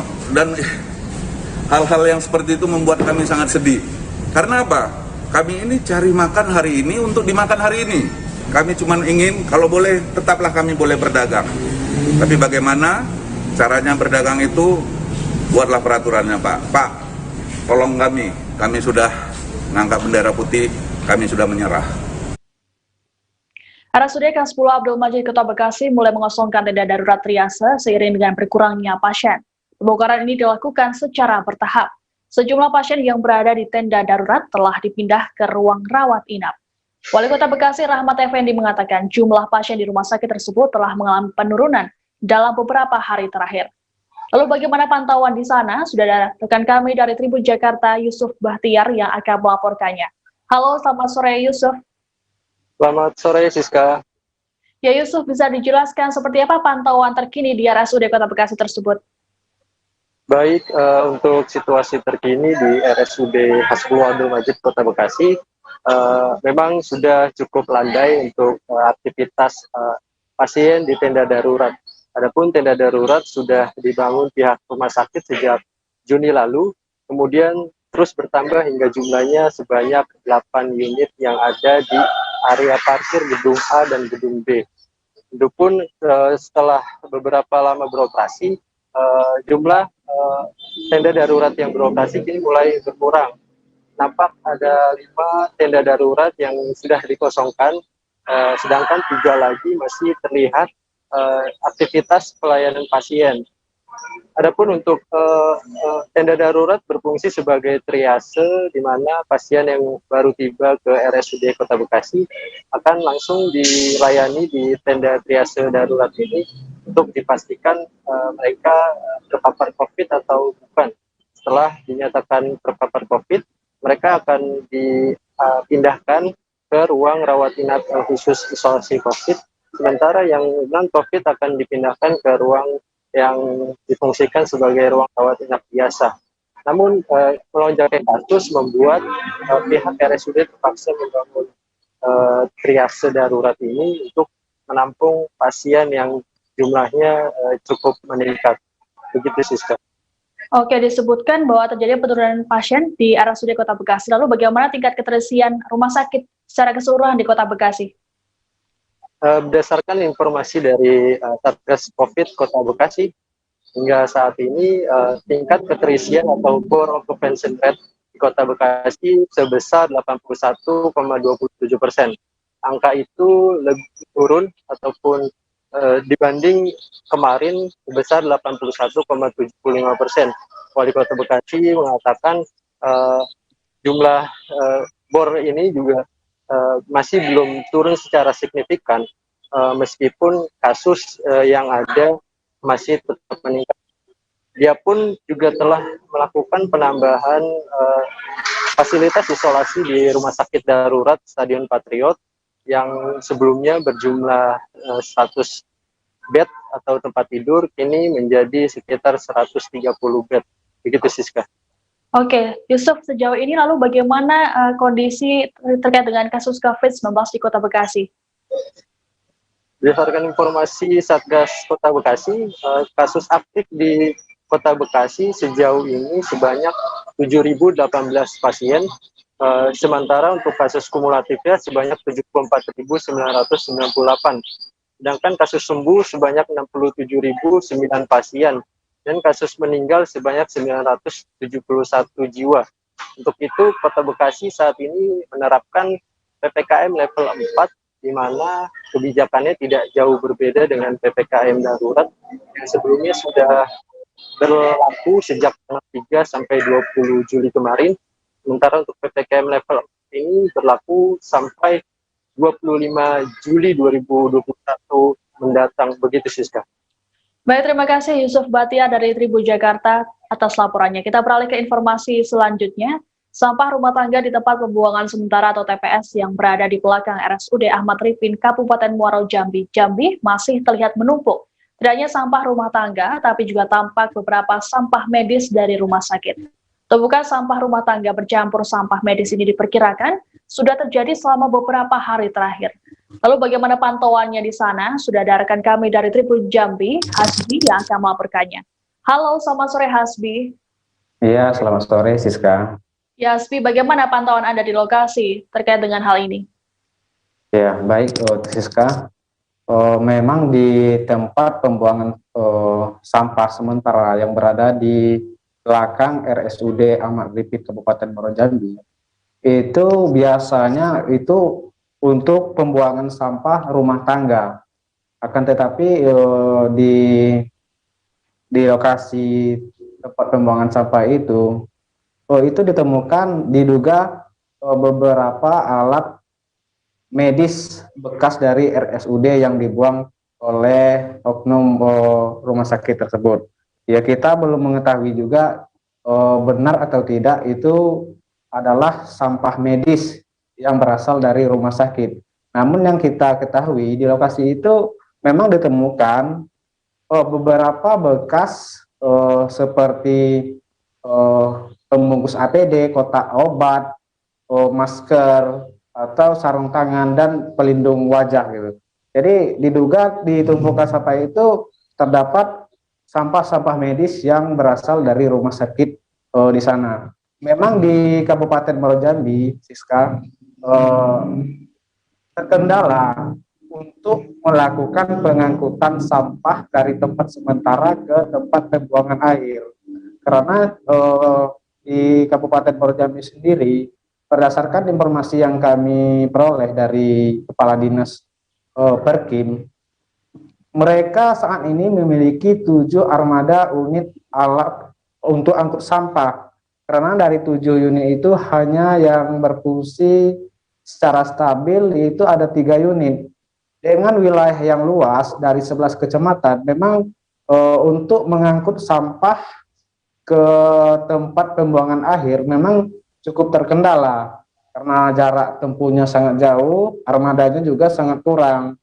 hal-hal yang seperti itu membuat kami sangat sedih. Karena apa? Kami ini cari makan hari ini untuk dimakan hari ini. Kami cuma ingin, kalau boleh, tetaplah kami boleh berdagang. Tapi bagaimana caranya berdagang itu? Buatlah peraturannya, Pak. Pak, tolong kami sudah ngangkat bendera putih, kami sudah menyerah. RSUD K10 Abdul Majid Kota Bekasi mulai mengosongkan tenda darurat triase seiring dengan berkurangnya pasien. Pembongkaran ini dilakukan secara bertahap. Sejumlah pasien yang berada di tenda darurat telah dipindah ke ruang rawat inap. Wali Kota Bekasi Rahmat Effendi mengatakan jumlah pasien di rumah sakit tersebut telah mengalami penurunan dalam beberapa hari terakhir. Lalu bagaimana pantauan di sana? Sudah ada rekan kami dari Tribun Jakarta, Yusuf Bahtiar, yang akan melaporkannya. Halo, selamat sore Yusuf. Selamat sore Siska. Ya Yusuf, bisa dijelaskan seperti apa pantauan terkini di RSUD Kota Bekasi tersebut? Baik, untuk situasi terkini di RSUD K10 Abdul Majid Kota Bekasi, memang sudah cukup landai untuk aktivitas pasien di tenda darurat. Adapun tenda darurat sudah dibangun pihak rumah sakit sejak Juni lalu, kemudian terus bertambah hingga jumlahnya sebanyak 8 unit yang ada di area parkir gedung A dan gedung B. Adapun setelah beberapa lama beroperasi, jumlah tenda darurat yang beroperasi kini mulai berkurang. Nampak ada 5 tenda darurat yang sudah dikosongkan, sedangkan 3 lagi masih terlihat aktivitas pelayanan pasien. Adapun untuk tenda darurat berfungsi sebagai triase, di mana pasien yang baru tiba ke RSUD Kota Bekasi akan langsung dilayani di tenda triase darurat ini untuk dipastikan mereka terpapar COVID atau bukan. Setelah dinyatakan terpapar COVID, mereka akan dipindahkan ke ruang rawat inap khusus isolasi COVID sementara yang non-COVID akan dipindahkan ke ruang yang difungsikan sebagai ruang rawat inap biasa. Namun melonjaknya kasus membuat pihak RSUD terpaksa membangun triase darurat ini untuk menampung pasien yang jumlahnya cukup meningkat. Begitu, Siska. Oke, disebutkan bahwa terjadi penurunan pasien di RSUD Kota Bekasi. Lalu bagaimana tingkat keterisian rumah sakit secara keseluruhan di Kota Bekasi? Berdasarkan informasi dari Satgas COVID Kota Bekasi, hingga saat ini tingkat keterisian atau bor occupancy rate di Kota Bekasi sebesar 81,27%. Angka itu lebih turun ataupun dibanding kemarin sebesar 81,75%. Wali Kota Bekasi mengatakan jumlah bor ini juga masih belum turun secara signifikan, meskipun kasus yang ada masih tetap meningkat. Dia pun juga telah melakukan penambahan fasilitas isolasi di Rumah Sakit Darurat Stadion Patriot yang sebelumnya berjumlah 100 bed atau tempat tidur, kini menjadi sekitar 130 bed. Begitu, Siska. Oke, Yusuf, sejauh ini lalu bagaimana kondisi terkait dengan kasus COVID-19 di Kota Bekasi? Berdasarkan informasi Satgas Kota Bekasi, kasus aktif di Kota Bekasi sejauh ini sebanyak 7.018 pasien, sementara untuk kasus kumulatifnya sebanyak 74.998. Sedangkan kasus sembuh sebanyak 67.009 pasien, dan kasus meninggal sebanyak 971 jiwa. Untuk itu, Kota Bekasi saat ini menerapkan PPKM level 4, di mana kebijakannya tidak jauh berbeda dengan PPKM darurat yang sebelumnya sudah berlaku sejak tanggal 3 sampai 20 Juli kemarin. Sementara untuk PPKM level 4 ini berlaku sampai 25 Juli 2021 mendatang. Begitu, Siska. Baik, terima kasih Yusuf Batia dari Tribun Jakarta atas laporannya. Kita beralih ke informasi selanjutnya. Sampah rumah tangga di tempat pembuangan sementara atau TPS yang berada di belakang RSUD Ahmad Rifin, Kabupaten Muaro Jambi, masih terlihat menumpuk. Tidak hanya sampah rumah tangga, tapi juga tampak beberapa sampah medis dari rumah sakit. Tumpukan sampah rumah tangga bercampur sampah medis ini diperkirakan sudah terjadi selama beberapa hari terakhir. Lalu bagaimana pantauannya di sana? Sudah ada rekan kami dari Tribun Jambi, Hasbi, yang akan melaporkannya. Halo, selamat sore Hasbi. Iya, selamat sore Siska. Ya, Hasbi, bagaimana pantauan Anda di lokasi terkait dengan hal ini? Ya, baik Siska. Memang di tempat pembuangan sampah sementara yang berada di belakang RSUD Ahmad Rifin Kabupaten Muaro Jambi, itu biasanya itu untuk pembuangan sampah rumah tangga. Akan tetapi di lokasi tempat pembuangan sampah itu ditemukan diduga beberapa alat medis bekas dari RSUD yang dibuang oleh oknum rumah sakit tersebut. Ya, kita belum mengetahui juga benar atau tidak itu adalah sampah medis yang berasal dari rumah sakit. Namun yang kita ketahui di lokasi itu memang ditemukan beberapa bekas seperti pembungkus APD, kotak obat, masker, atau sarung tangan dan pelindung wajah gitu. Jadi diduga di tumpukan sampah itu terdapat sampah-sampah medis yang berasal dari rumah sakit di sana. Memang di Kabupaten Muaro Jambi, Siska, terkendala untuk melakukan pengangkutan sampah dari tempat sementara ke tempat pembuangan air. Karena di Kabupaten Muaro Jambi sendiri, berdasarkan informasi yang kami peroleh dari Kepala Dinas Perkim, mereka saat ini memiliki 7 armada unit alat untuk angkut sampah. Karena dari 7 unit itu hanya yang berfungsi secara stabil yaitu ada 3 unit. Dengan wilayah yang luas dari 11 kecamatan, memang untuk mengangkut sampah ke tempat pembuangan akhir memang cukup terkendala karena jarak tempuhnya sangat jauh, armadanya juga sangat kurang.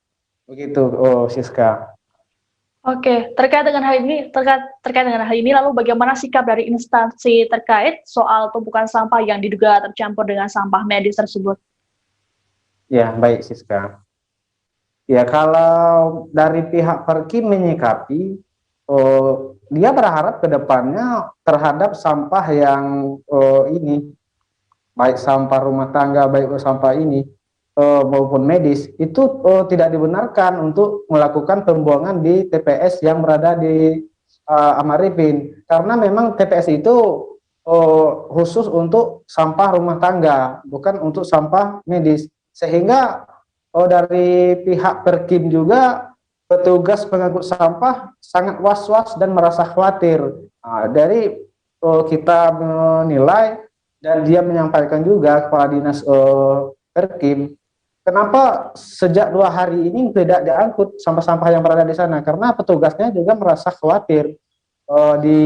Begitu, oh Siska. Oke, terkait dengan hal ini, lalu bagaimana sikap dari instansi terkait soal tumpukan sampah yang diduga tercampur dengan sampah medis tersebut? Ya, baik Siska. Ya, kalau dari pihak Perkim menyikapi, dia berharap ke depannya terhadap sampah yang ini, baik sampah rumah tangga, baik sampah ini, maupun medis, itu tidak dibenarkan untuk melakukan pembuangan di TPS yang berada di Amaripin. Karena memang TPS itu khusus untuk sampah rumah tangga, bukan untuk sampah medis. Sehingga dari pihak Perkim juga petugas pengangkut sampah sangat was-was dan merasa khawatir. Dari kita menilai dan dia menyampaikan juga kepala dinas Perkim, kenapa sejak 2 hari ini tidak diangkut sampah-sampah yang berada di sana? Karena petugasnya juga merasa khawatir. Di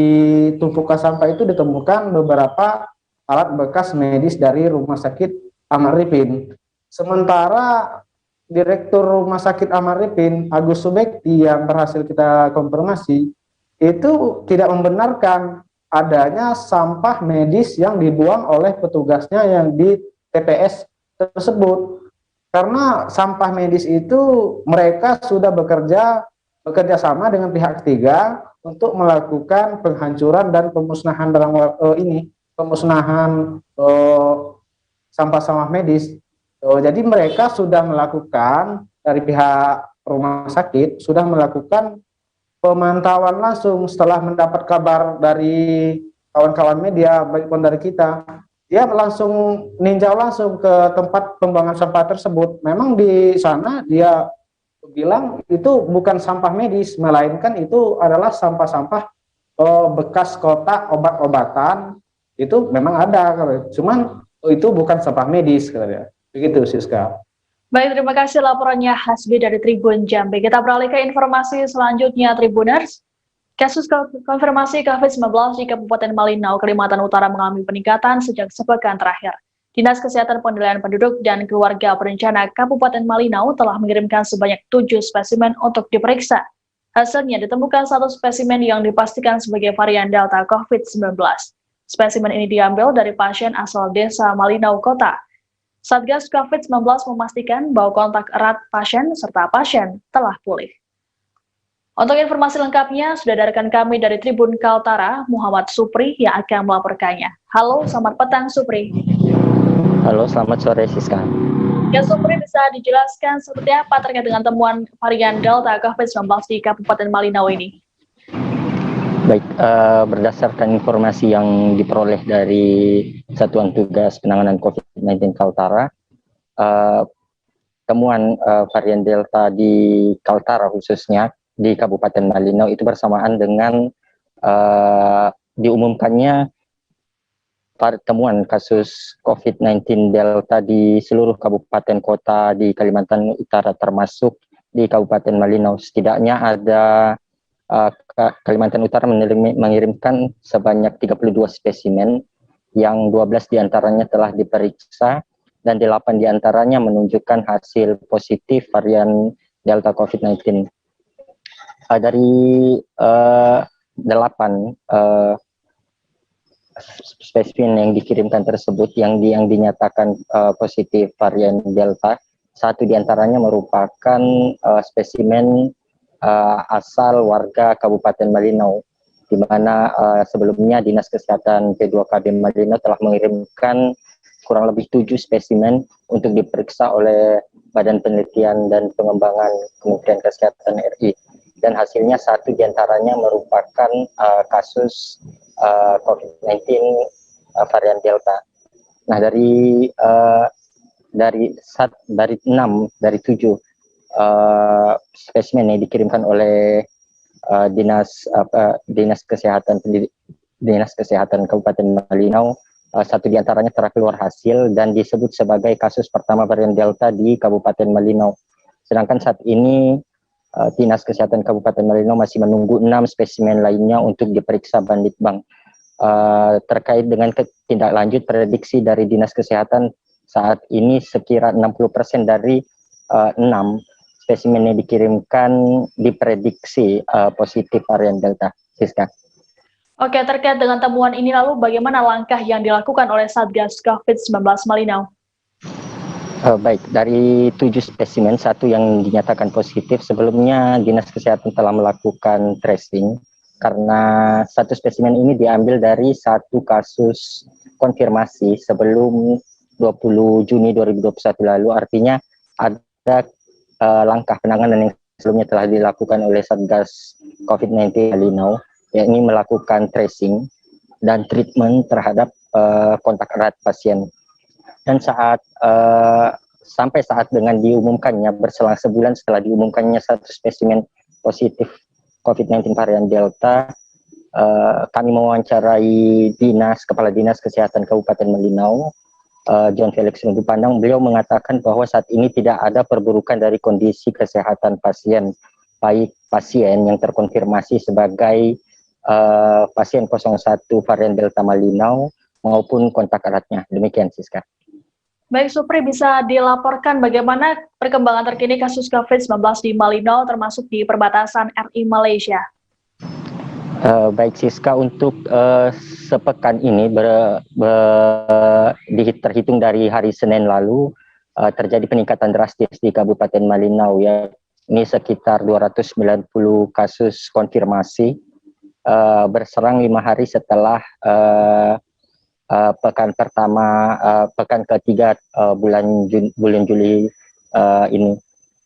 tumpukan sampah itu ditemukan beberapa alat bekas medis dari Rumah Sakit Amaripin. Sementara Direktur Rumah Sakit Amaripin, Agus Subekti, yang berhasil kita konfirmasi, itu tidak membenarkan adanya sampah medis yang dibuang oleh petugasnya yang di TPS tersebut. Karena sampah medis itu mereka sudah bekerja sama dengan pihak ketiga untuk melakukan penghancuran dan pemusnahan sampah-sampah medis. Jadi mereka sudah melakukan, dari pihak rumah sakit sudah melakukan pemantauan langsung setelah mendapat kabar dari kawan-kawan media, baik pun dari kita. Dia langsung ninjau langsung ke tempat pembuangan sampah tersebut. Memang di sana dia bilang itu bukan sampah medis, melainkan itu adalah sampah-sampah bekas kotak obat-obatan. Itu memang ada, cuman itu bukan sampah medis, katanya. Begitu, Siska. Baik, terima kasih laporannya Hasbi dari Tribun Jambi. Kita beralih ke informasi selanjutnya, Tribuners. Kasus konfirmasi COVID-19 di Kabupaten Malinau, Kalimantan Utara mengalami peningkatan sejak sepekan terakhir. Dinas Kesehatan Pengendalian Penduduk dan Keluarga Berencana Kabupaten Malinau telah mengirimkan sebanyak 7 spesimen untuk diperiksa. Hasilnya ditemukan 1 spesimen yang dipastikan sebagai varian Delta COVID-19. Spesimen ini diambil dari pasien asal desa Malinau Kota. Satgas COVID-19 memastikan bahwa kontak erat pasien serta pasien telah pulih. Untuk informasi lengkapnya, sudah ada rekan kami dari Tribun Kaltara, Muhammad Supri, yang akan melaporkannya. Halo, selamat petang Supri. Halo, selamat sore Siska. Ya Supri, bisa dijelaskan seperti apa terkait dengan temuan varian Delta COVID-19 di Kabupaten Malinau ini? Baik, berdasarkan informasi yang diperoleh dari Satuan Tugas Penanganan COVID-19 Kaltara, temuan varian Delta di Kaltara khususnya di Kabupaten Malinau itu bersamaan dengan diumumkannya temuan kasus COVID-19 Delta di seluruh kabupaten kota di Kalimantan Utara termasuk di Kabupaten Malinau. Setidaknya ada Kalimantan Utara mengirimkan sebanyak 32 spesimen yang 12 diantaranya telah diperiksa dan 8 diantaranya menunjukkan hasil positif varian Delta COVID-19. Dari 8 spesimen yang dikirimkan tersebut yang dinyatakan positif varian Delta, 1 diantaranya merupakan spesimen asal warga Kabupaten Malinau, di mana sebelumnya Dinas Kesehatan P2KB Malinau telah mengirimkan kurang lebih 7 spesimen untuk diperiksa oleh Badan Penelitian dan Pengembangan Kementerian Kesehatan RI, dan hasilnya 1 diantaranya merupakan kasus COVID-19 varian Delta. Nah, dari 7 spesimen yang dikirimkan oleh Dinas Kesehatan Kabupaten Malinau, 1 diantaranya telah keluar hasil dan disebut sebagai kasus pertama varian Delta di Kabupaten Malinau. Sedangkan saat ini Dinas Kesehatan Kabupaten Malinau masih menunggu 6 spesimen lainnya untuk diperiksa Banditbang. Terkait dengan tindak lanjut prediksi dari Dinas Kesehatan saat ini sekira 60% dari 6 spesimen yang dikirimkan diprediksi positif varian Delta. Siska. Oke, terkait dengan temuan ini lalu bagaimana langkah yang dilakukan oleh Satgas COVID-19 Malinau? Baik, dari 7 spesimen, 1 yang dinyatakan positif. Sebelumnya Dinas Kesehatan telah melakukan tracing karena 1 spesimen ini diambil dari 1 kasus konfirmasi sebelum 20 Juni 2021 lalu. Artinya ada langkah penanganan yang sebelumnya telah dilakukan oleh Satgas COVID-19 Malinau, yakni melakukan tracing dan treatment terhadap kontak erat pasien. Dan sampai saat dengan diumumkannya, berselang sebulan setelah diumumkannya 1 spesimen positif COVID-19 varian Delta, kami mewawancarai Kepala Dinas Kesehatan Kabupaten Malinau, John Felix Nunggu Pandang. Beliau mengatakan bahwa saat ini tidak ada perburukan dari kondisi kesehatan pasien, baik pasien yang terkonfirmasi sebagai pasien 01 varian Delta Malinau maupun kontak eratnya. Demikian, Siska. Baik, Supri, bisa dilaporkan bagaimana perkembangan terkini kasus COVID-19 di Malinau termasuk di perbatasan RI Malaysia? Baik, Siska, untuk sepekan ini terhitung dari hari Senin lalu terjadi peningkatan drastis di Kabupaten Malinau, ya. Ini sekitar 290 kasus konfirmasi berserang 5 hari setelah pekan ketiga bulan Juli ini.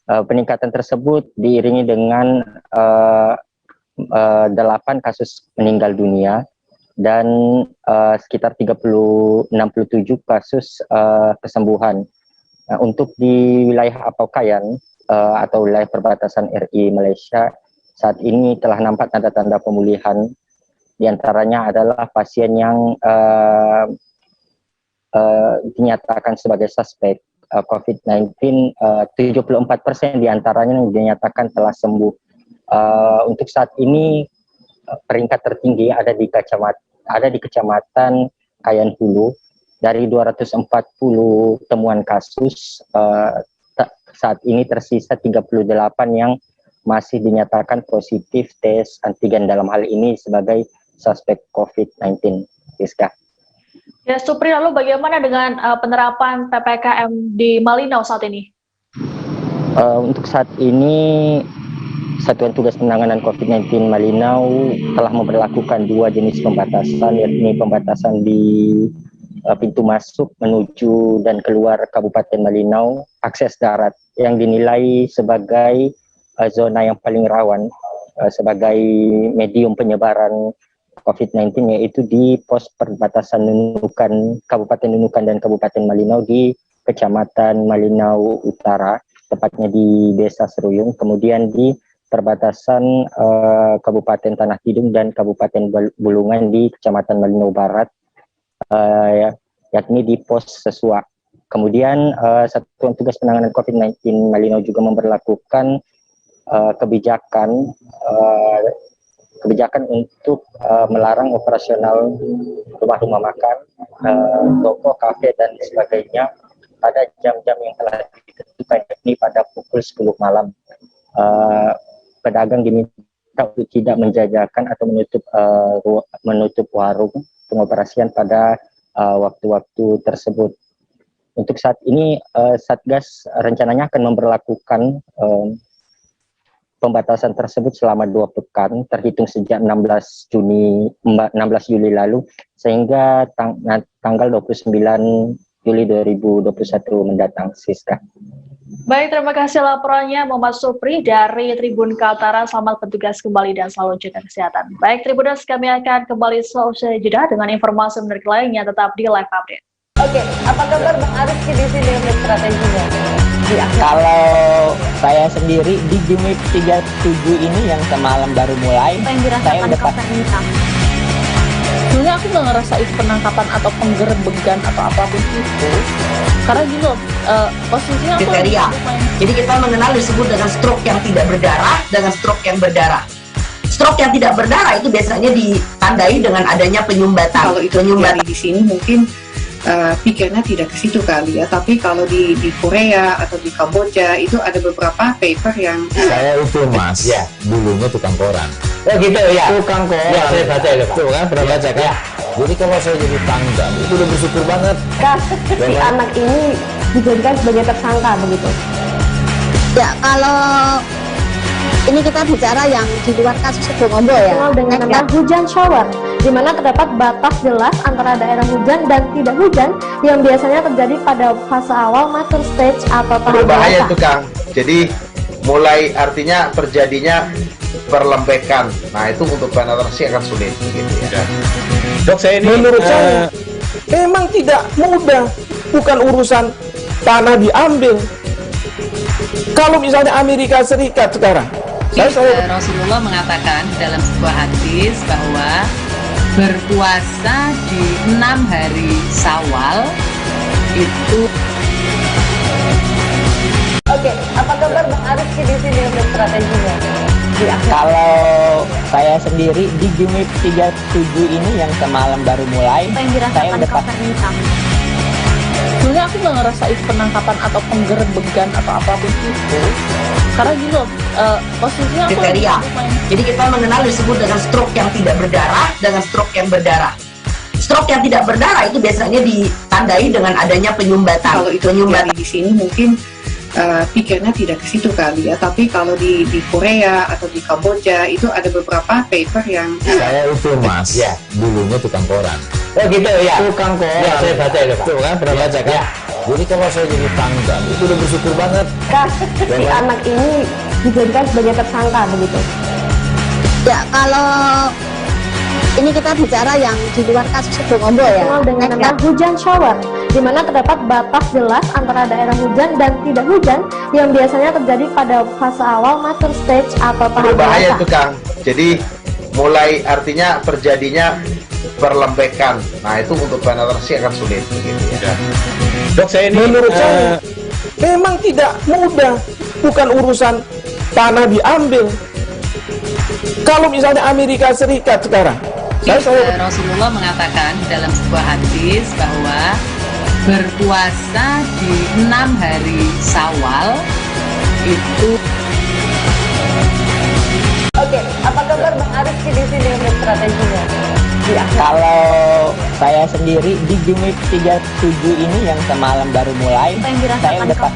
Peningkatan tersebut diiringi dengan 8 kasus meninggal dunia dan sekitar 67 kasus kesembuhan. Untuk di wilayah Apaukayan atau wilayah perbatasan RI Malaysia, saat ini telah nampak tanda-tanda pemulihan. Di antaranya adalah pasien yang dinyatakan sebagai suspek COVID-19, 74% diantaranya yang dinyatakan telah sembuh. Untuk saat ini peringkat tertinggi ada di Kecamatan Kayan Hulu. Dari 240 temuan kasus, saat ini tersisa 38 yang masih dinyatakan positif tes antigen, dalam hal ini sebagai suspek COVID-19. Siska. Ya, Supri, lalu bagaimana dengan penerapan PPKM di Malinau saat ini? Untuk saat ini, Satuan Tugas Penanganan COVID-19 Malinau telah memperlakukan 2 jenis pembatasan, yakni pembatasan di pintu masuk menuju dan keluar Kabupaten Malinau, akses darat yang dinilai sebagai zona yang paling rawan sebagai medium penyebaran COVID-19, yaitu di pos perbatasan Nunukan, Kabupaten Nunukan dan Kabupaten Malinau di Kecamatan Malinau Utara, tepatnya di Desa Seruyung, kemudian di perbatasan Kabupaten Tanah Tidung dan Kabupaten Bulungan di Kecamatan Malinau Barat, yakni di pos Sesua. Kemudian Satuan Tugas Penanganan COVID-19 Malinau juga memberlakukan kebijakan untuk melarang operasional rumah-rumah makan, toko, kafe, dan sebagainya pada jam-jam yang telah ditentukan, yakni pada pukul 10 malam. Pedagang diminta untuk tidak menjajakan atau menutup warung pengoperasian pada waktu-waktu tersebut. Untuk saat ini Satgas rencananya akan memberlakukan pembatasan tersebut selama 2 pekan terhitung sejak 16 Juli lalu sehingga tanggal 29 Juli 2021 mendatang. Siska. Baik, terima kasih laporannya Muhammad Supri dari Tribun Kaltara. Selamat bertugas kembali dan selalu jaga kesehatan. Baik, Tribuners, kami akan kembali selesai jeda dengan informasi menarik lainnya, tetap di Live Update. Oke, apa kabar Bang Arief di sini untuk strateginya? Kalau saya sendiri di Jumip 37 ini yang semalam baru mulai, saya udah pasti. Sebenarnya aku nggak ngerasa itu penangkapan atau penggerbegan atau apapun itu, karena gini loh, posisinya aku kriteria. Jadi kita mengenal disebut dengan stroke yang tidak berdarah dengan stroke yang berdarah. Stroke yang tidak berdarah itu biasanya ditandai dengan adanya penyumbatan. Kalau itu penyumbatan di sini mungkin pikirnya tidak ke situ kali ya, tapi kalau di Korea atau di Kamboja itu ada beberapa paper yang saya itu mas ya dulunya tukang koran. Oh gitu ya, tukang koran ya, saya baca itu tuh kan, pernah baca kan ya. Jadi kalau saya jadi tanggal itu udah bersyukur banget si anak ini dijadikan sebagai tersangka begitu Ya, kalau ini kita bicara yang di luar kasus Sebongombo ya. Dengan nama hujan shower, di mana terdapat batas jelas antara daerah hujan dan tidak hujan yang biasanya terjadi pada fase awal mature stage atau tahap berbahaya dewasa. itu Kang. Jadi mulai artinya terjadinya perlembekan. Nah itu untuk penetrasi akan sulit gitu ya. Dok, saya ini menurut saya memang tidak mudah, bukan urusan tanah diambil. Kalau misalnya Amerika Serikat sekarang, Rasulullah mengatakan dalam sebuah hadis bahwa berpuasa di 6 hari Syawal itu. Oke, apa kabar Bang Arifki di sini untuk strateginya? Kalau saya sendiri di Jumip 37 ini yang semalam baru mulai, saya udah sebenarnya aku nggak ngerasa itu penangkapan atau penggerebegan atau apapun itu, karena gini loh, posisinya aku kriteria. Jadi kita mengenal disebut dengan stroke yang tidak berdarah dengan stroke yang berdarah. Stroke yang tidak berdarah itu biasanya ditandai dengan adanya penyumbatan. Kalau itu penyumbatan di sini mungkin pikirnya tidak ke situ kali ya, tapi kalau di Korea atau di Kamboja itu ada beberapa paper yang saya itu mas ya dulunya tukang koran. Oh gitu ya, tukang koran ya, saya baca itu tuh kan, pernah baca kan ya. Jadi kalau saya jadi tanggal itu udah bersyukur banget si anak ini dijadikan sebagai tersangka begitu Ya, kalau ini kita bicara yang di luar kasus Sebongombo ya. Dengan nama hujan shower, di mana terdapat batas jelas antara daerah hujan dan tidak hujan yang biasanya terjadi pada fase awal mature stage atau tahap berbahaya dewasa. itu Kang. Jadi mulai artinya terjadinya perlembekan. Nah itu untuk penetrasi akan sulit gitu ya. Dok, saya ini menurut saya memang tidak mudah, bukan urusan tanah diambil. Kalau misalnya Amerika Serikat sekarang, Rasulullah mengatakan dalam sebuah hadis bahwa berpuasa di 6 hari Syawal itu. Oke, apa kabar Bang Arifki di sini untuk strateginya? Kalau saya sendiri di Jumip 37 ini yang semalam baru mulai, saya udah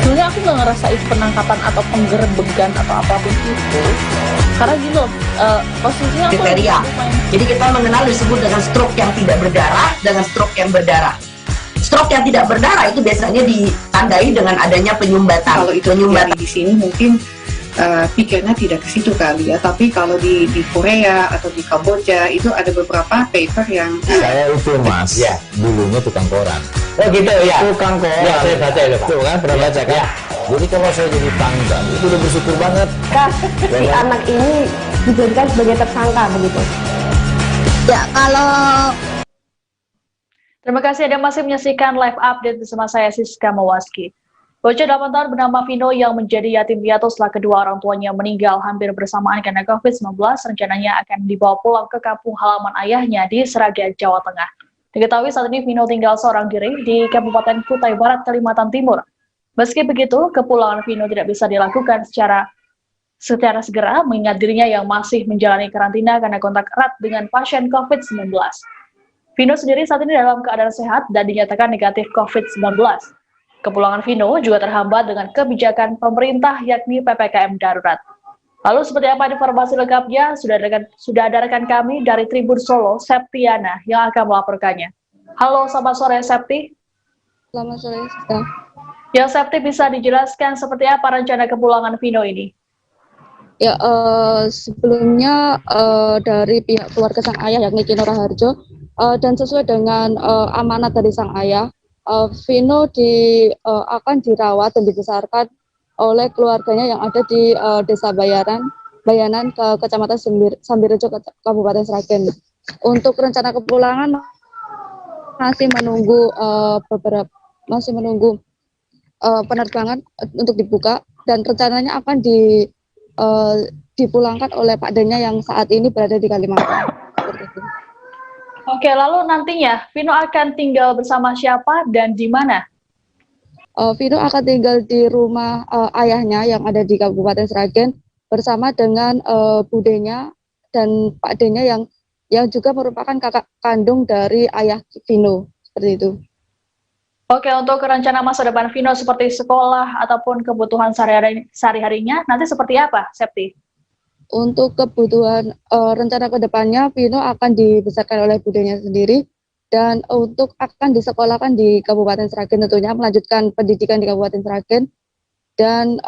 sebenarnya aku nggak ngerasa itu penangkapan atau penggerebegan atau apapun itu, karena gini loh, posisinya aku kriteria. Jadi kita mengenal disebut dengan stroke yang tidak berdarah dengan stroke yang berdarah. Stroke yang tidak berdarah itu biasanya ditandai dengan adanya penyumbatan. Kalau itu penyumbatan di sini mungkin pikirnya tidak ke situ kali ya, tapi kalau di Korea atau di Kamboja itu ada beberapa paper yang saya itu mas ya dulunya tukang koran. Oh gitu ya, tukang koran ya, saya baca itu tuh kan, pernah baca kan ya. Jadi kalau saya jadi tanggal itu udah bersyukur banget si anak ini dijadikan sebagai tersangka begitu Ya, kalau Terima kasih Anda masih menyaksikan live update bersama saya Siska Mawaski. Bocah 8 tahun bernama Vino yang menjadi yatim piatu setelah kedua orang tuanya meninggal hampir bersamaan karena COVID-19 rencananya akan dibawa pulang ke kampung halaman ayahnya di Sragen, Jawa Tengah. Diketahui saat ini Vino tinggal seorang diri di Kabupaten Kutai Barat, Kalimantan Timur. Meski begitu, kepulangan Vino tidak bisa dilakukan secara segera mengingat dirinya yang masih menjalani karantina karena kontak erat dengan pasien COVID-19. Vino sendiri saat ini dalam keadaan sehat dan dinyatakan negatif COVID-19. Kepulangan Vino juga terhambat dengan kebijakan pemerintah yakni PPKM darurat. Lalu seperti apa informasi lengkapnya? Sudah ada rekan kami dari Tribun Solo, Septiana, yang akan melaporkannya. Halo, selamat sore Septi. Selamat sore, Siska. Ya, Septi bisa dijelaskan seperti apa rencana kepulangan Vino ini? Ya, sebelumnya dari pihak keluarga sang ayah yakni Kino Raharjo dan sesuai dengan amanat dari sang ayah, Vino akan dirawat dan dibesarkan oleh keluarganya yang ada di Desa Bayanan ke Kecamatan Sambirejo, Kabupaten Sragen. Untuk rencana kepulangan masih menunggu penerbangan untuk dibuka dan rencananya akan dipulangkan oleh Pak Denya yang saat ini berada di Kalimantan. Oke, lalu nantinya Vino akan tinggal bersama siapa dan di mana? Vino akan tinggal di rumah ayahnya yang ada di Kabupaten Sragen bersama dengan budenya dan Pak D-nya yang juga merupakan kakak kandung dari ayah Vino, seperti itu. Oke, untuk rencana masa depan Vino seperti sekolah ataupun kebutuhan sehari-harinya nanti seperti apa, Septi? Untuk kebutuhan rencana kedepannya, Vino akan dibesarkan oleh budenya sendiri dan untuk akan disekolahkan di Kabupaten Sragen tentunya, melanjutkan pendidikan di Kabupaten Sragen, dan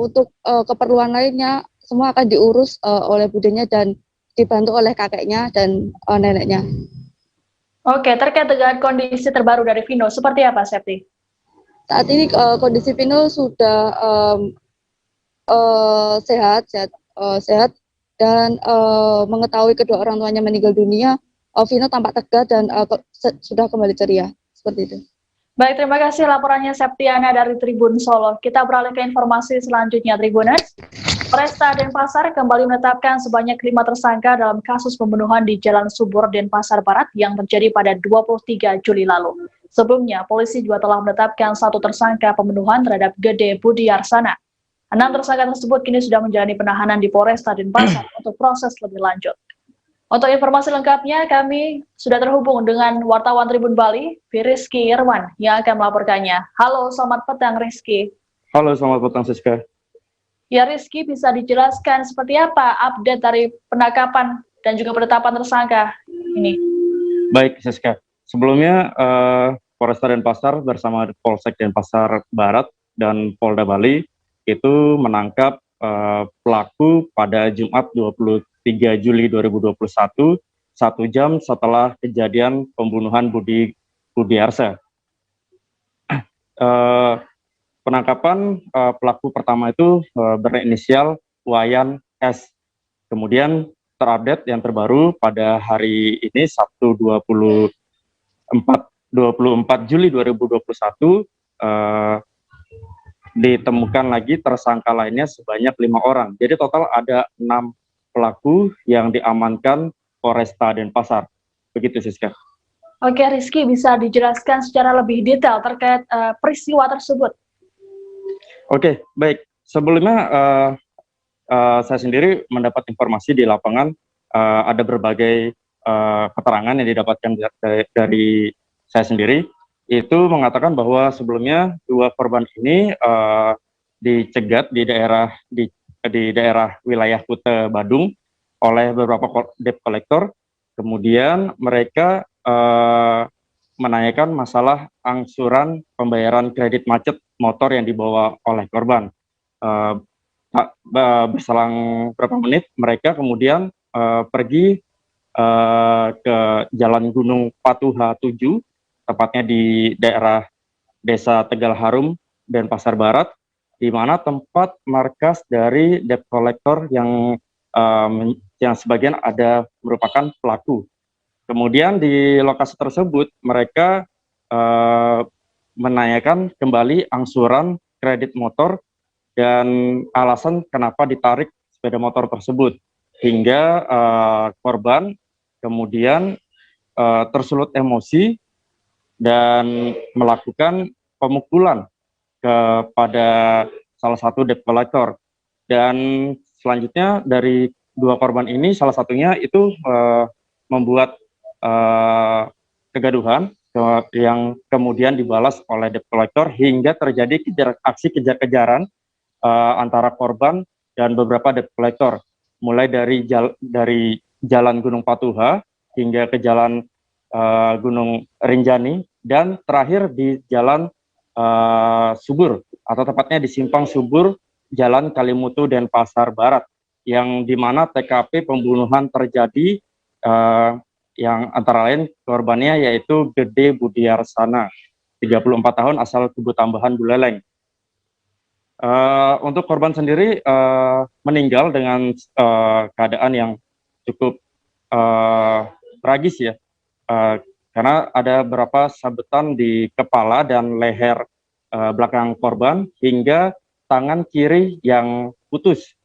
untuk keperluan lainnya semua akan diurus oleh budenya dan dibantu oleh kakeknya dan neneknya. Oke, terkait dengan kondisi terbaru dari Vino, seperti apa, Septi? Saat ini kondisi Vino sudah sehat dan mengetahui kedua orang tuanya meninggal dunia, Vino tampak tegar dan sudah kembali ceria, seperti itu. Baik, terima kasih laporannya Septiana dari Tribun Solo. Kita beralih ke informasi selanjutnya, Tribuners. Polresta Denpasar kembali menetapkan sebanyak 5 tersangka dalam kasus pembunuhan di Jalan Subur, Denpasar Barat yang terjadi pada 23 Juli lalu. Sebelumnya, polisi juga telah menetapkan 1 tersangka pembunuhan terhadap Gede Budiarsana. 6 tersangka tersebut kini sudah menjalani penahanan di Polresta Denpasar untuk proses lebih lanjut. Untuk informasi lengkapnya, kami sudah terhubung dengan wartawan Tribun Bali, Rizky Irwan, yang akan melaporkannya. Halo, selamat petang Rizky. Halo, selamat petang Siska. Ya Rizky, bisa dijelaskan seperti apa update dari penangkapan dan juga penetapan tersangka ini? Baik Siska, sebelumnya Polresta Denpasar bersama Polsek Denpasar Barat dan Polda Bali itu menangkap pelaku pada Jumat 23 Juli 2021, 1 jam setelah kejadian pembunuhan Budiarsa. Penangkapan pelaku pertama itu berinisial Wayan S. Kemudian terupdate yang terbaru pada hari ini, Sabtu 24 Juli 2021, ditemukan lagi tersangka lainnya sebanyak 5 orang. Jadi total ada 6 pelaku yang diamankan Polresta Denpasar. Begitu Siska. Oke Rizky, bisa dijelaskan secara lebih detail terkait peristiwa tersebut? Oke, baik. Sebelumnya saya sendiri mendapat informasi di lapangan, ada berbagai keterangan yang didapatkan dari saya sendiri, itu mengatakan bahwa sebelumnya 2 korban ini dicegat di daerah wilayah Kuta Badung oleh beberapa debt collector. Kemudian mereka menanyakan masalah angsuran pembayaran kredit macet motor yang dibawa oleh korban. Berselang beberapa menit, mereka kemudian pergi ke Jalan Gunung Patuha 7, tepatnya di daerah Desa Tegal Harum, Denpasar Barat, di mana tempat markas dari debt collector yang sebagian ada merupakan pelaku. Kemudian di lokasi tersebut mereka menanyakan kembali angsuran kredit motor dan alasan kenapa ditarik sepeda motor tersebut, hingga korban kemudian tersulut emosi dan melakukan pemukulan kepada salah satu debt collector. Dan selanjutnya dari 2 korban ini, salah satunya itu membuat kegaduhan yang kemudian dibalas oleh debt collector hingga terjadi aksi kejar-kejaran antara korban dan beberapa debt collector, mulai dari Jalan Gunung Patuha hingga ke Jalan Gunung Rinjani, dan terakhir di Jalan Subur, atau tepatnya di Simpang Subur Jalan Kalimutu Denpasar Barat, yang dimana TKP pembunuhan terjadi, yang antara lain korbannya yaitu Gede Budiarsana, 34 tahun, asal Kubu Tambahan Buleleng. Untuk korban sendiri meninggal dengan keadaan yang cukup tragis ya, karena ada beberapa sabetan di kepala dan leher belakang korban hingga tangan kiri yang putus.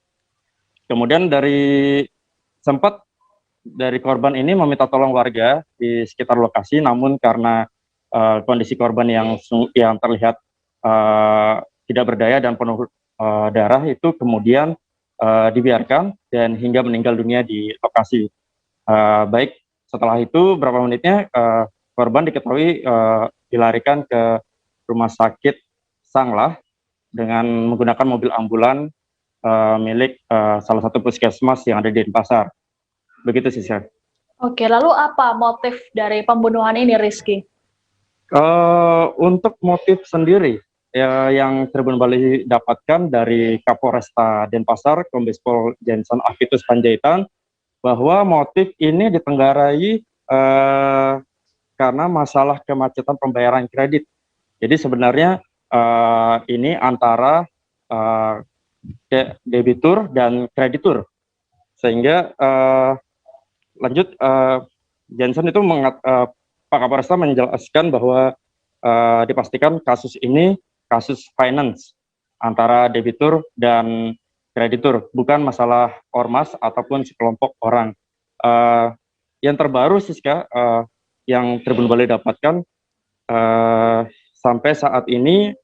Kemudian dari sempat dari korban ini meminta tolong warga di sekitar lokasi, namun karena kondisi korban yang terlihat tidak berdaya dan penuh darah itu kemudian dibiarkan dan hingga meninggal dunia di lokasi. Baik setelah itu beberapa menitnya korban diketahui dilarikan ke rumah sakit Sanglah dengan menggunakan mobil ambulan milik salah satu puskesmas yang ada di Denpasar. Begitu sih, Siska. Oke, lalu apa motif dari pembunuhan ini, Rizky? Untuk motif sendiri yang Tribun Bali dapatkan dari Kapolresta Denpasar, Kombes Pol Jensen Avitus Panjaitan, bahwa motif ini ditenggarai karena masalah kemacetan pembayaran kredit. Jadi sebenarnya ini antara debitur dan kreditur, sehingga lanjut Jensen itu Pak Kapolresta menjelaskan bahwa dipastikan kasus ini kasus finance antara debitur dan kreditur, bukan masalah ormas ataupun sekelompok orang. Yang terbaru Siska, yang Tribun Bali dapatkan sampai saat ini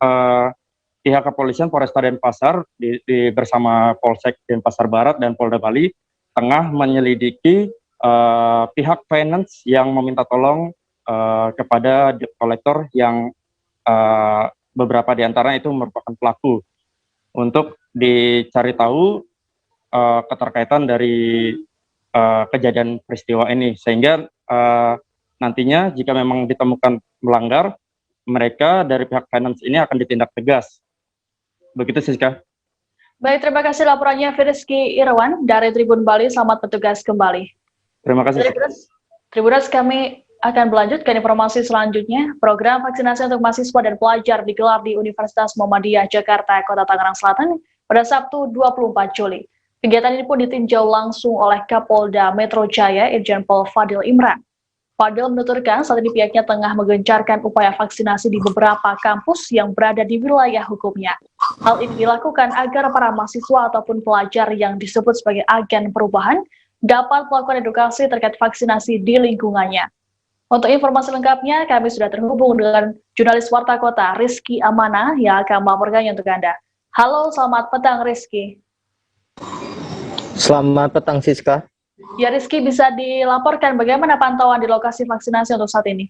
pihak kepolisian Polresta Denpasar bersama Polsek Denpasar Barat dan Polda Bali tengah menyelidiki pihak finance yang meminta tolong kepada debt collector yang beberapa di antaranya itu merupakan pelaku, untuk dicari tahu keterkaitan dari kejadian peristiwa ini, sehingga nantinya jika memang ditemukan melanggar, mereka dari pihak finance ini akan ditindak tegas. Begitu Siska. Baik, terima kasih laporannya Rizky Irawan dari Tribun Bali. Selamat bertugas kembali. Terima kasih. Tribuners, kami akan melanjutkan informasi selanjutnya. Program vaksinasi untuk mahasiswa dan pelajar digelar di Universitas Muhammadiyah Jakarta, Kota Tangerang Selatan pada Sabtu 24 Juli. Kegiatan ini pun ditinjau langsung oleh Kapolda Metro Jaya, Irjen Pol Fadil Imran. Fadil menuturkan saat ini pihaknya tengah menggencarkan upaya vaksinasi di beberapa kampus yang berada di wilayah hukumnya. Hal ini dilakukan agar para mahasiswa ataupun pelajar yang disebut sebagai agen perubahan dapat melakukan edukasi terkait vaksinasi di lingkungannya. Untuk informasi lengkapnya, kami sudah terhubung dengan jurnalis Warta Kota, Rizky Amana, yang akan melaporkannya untuk Anda. Halo, selamat petang, Rizky. Selamat petang, Siska. Ya, Rizky, bisa dilaporkan bagaimana pantauan di lokasi vaksinasi untuk saat ini?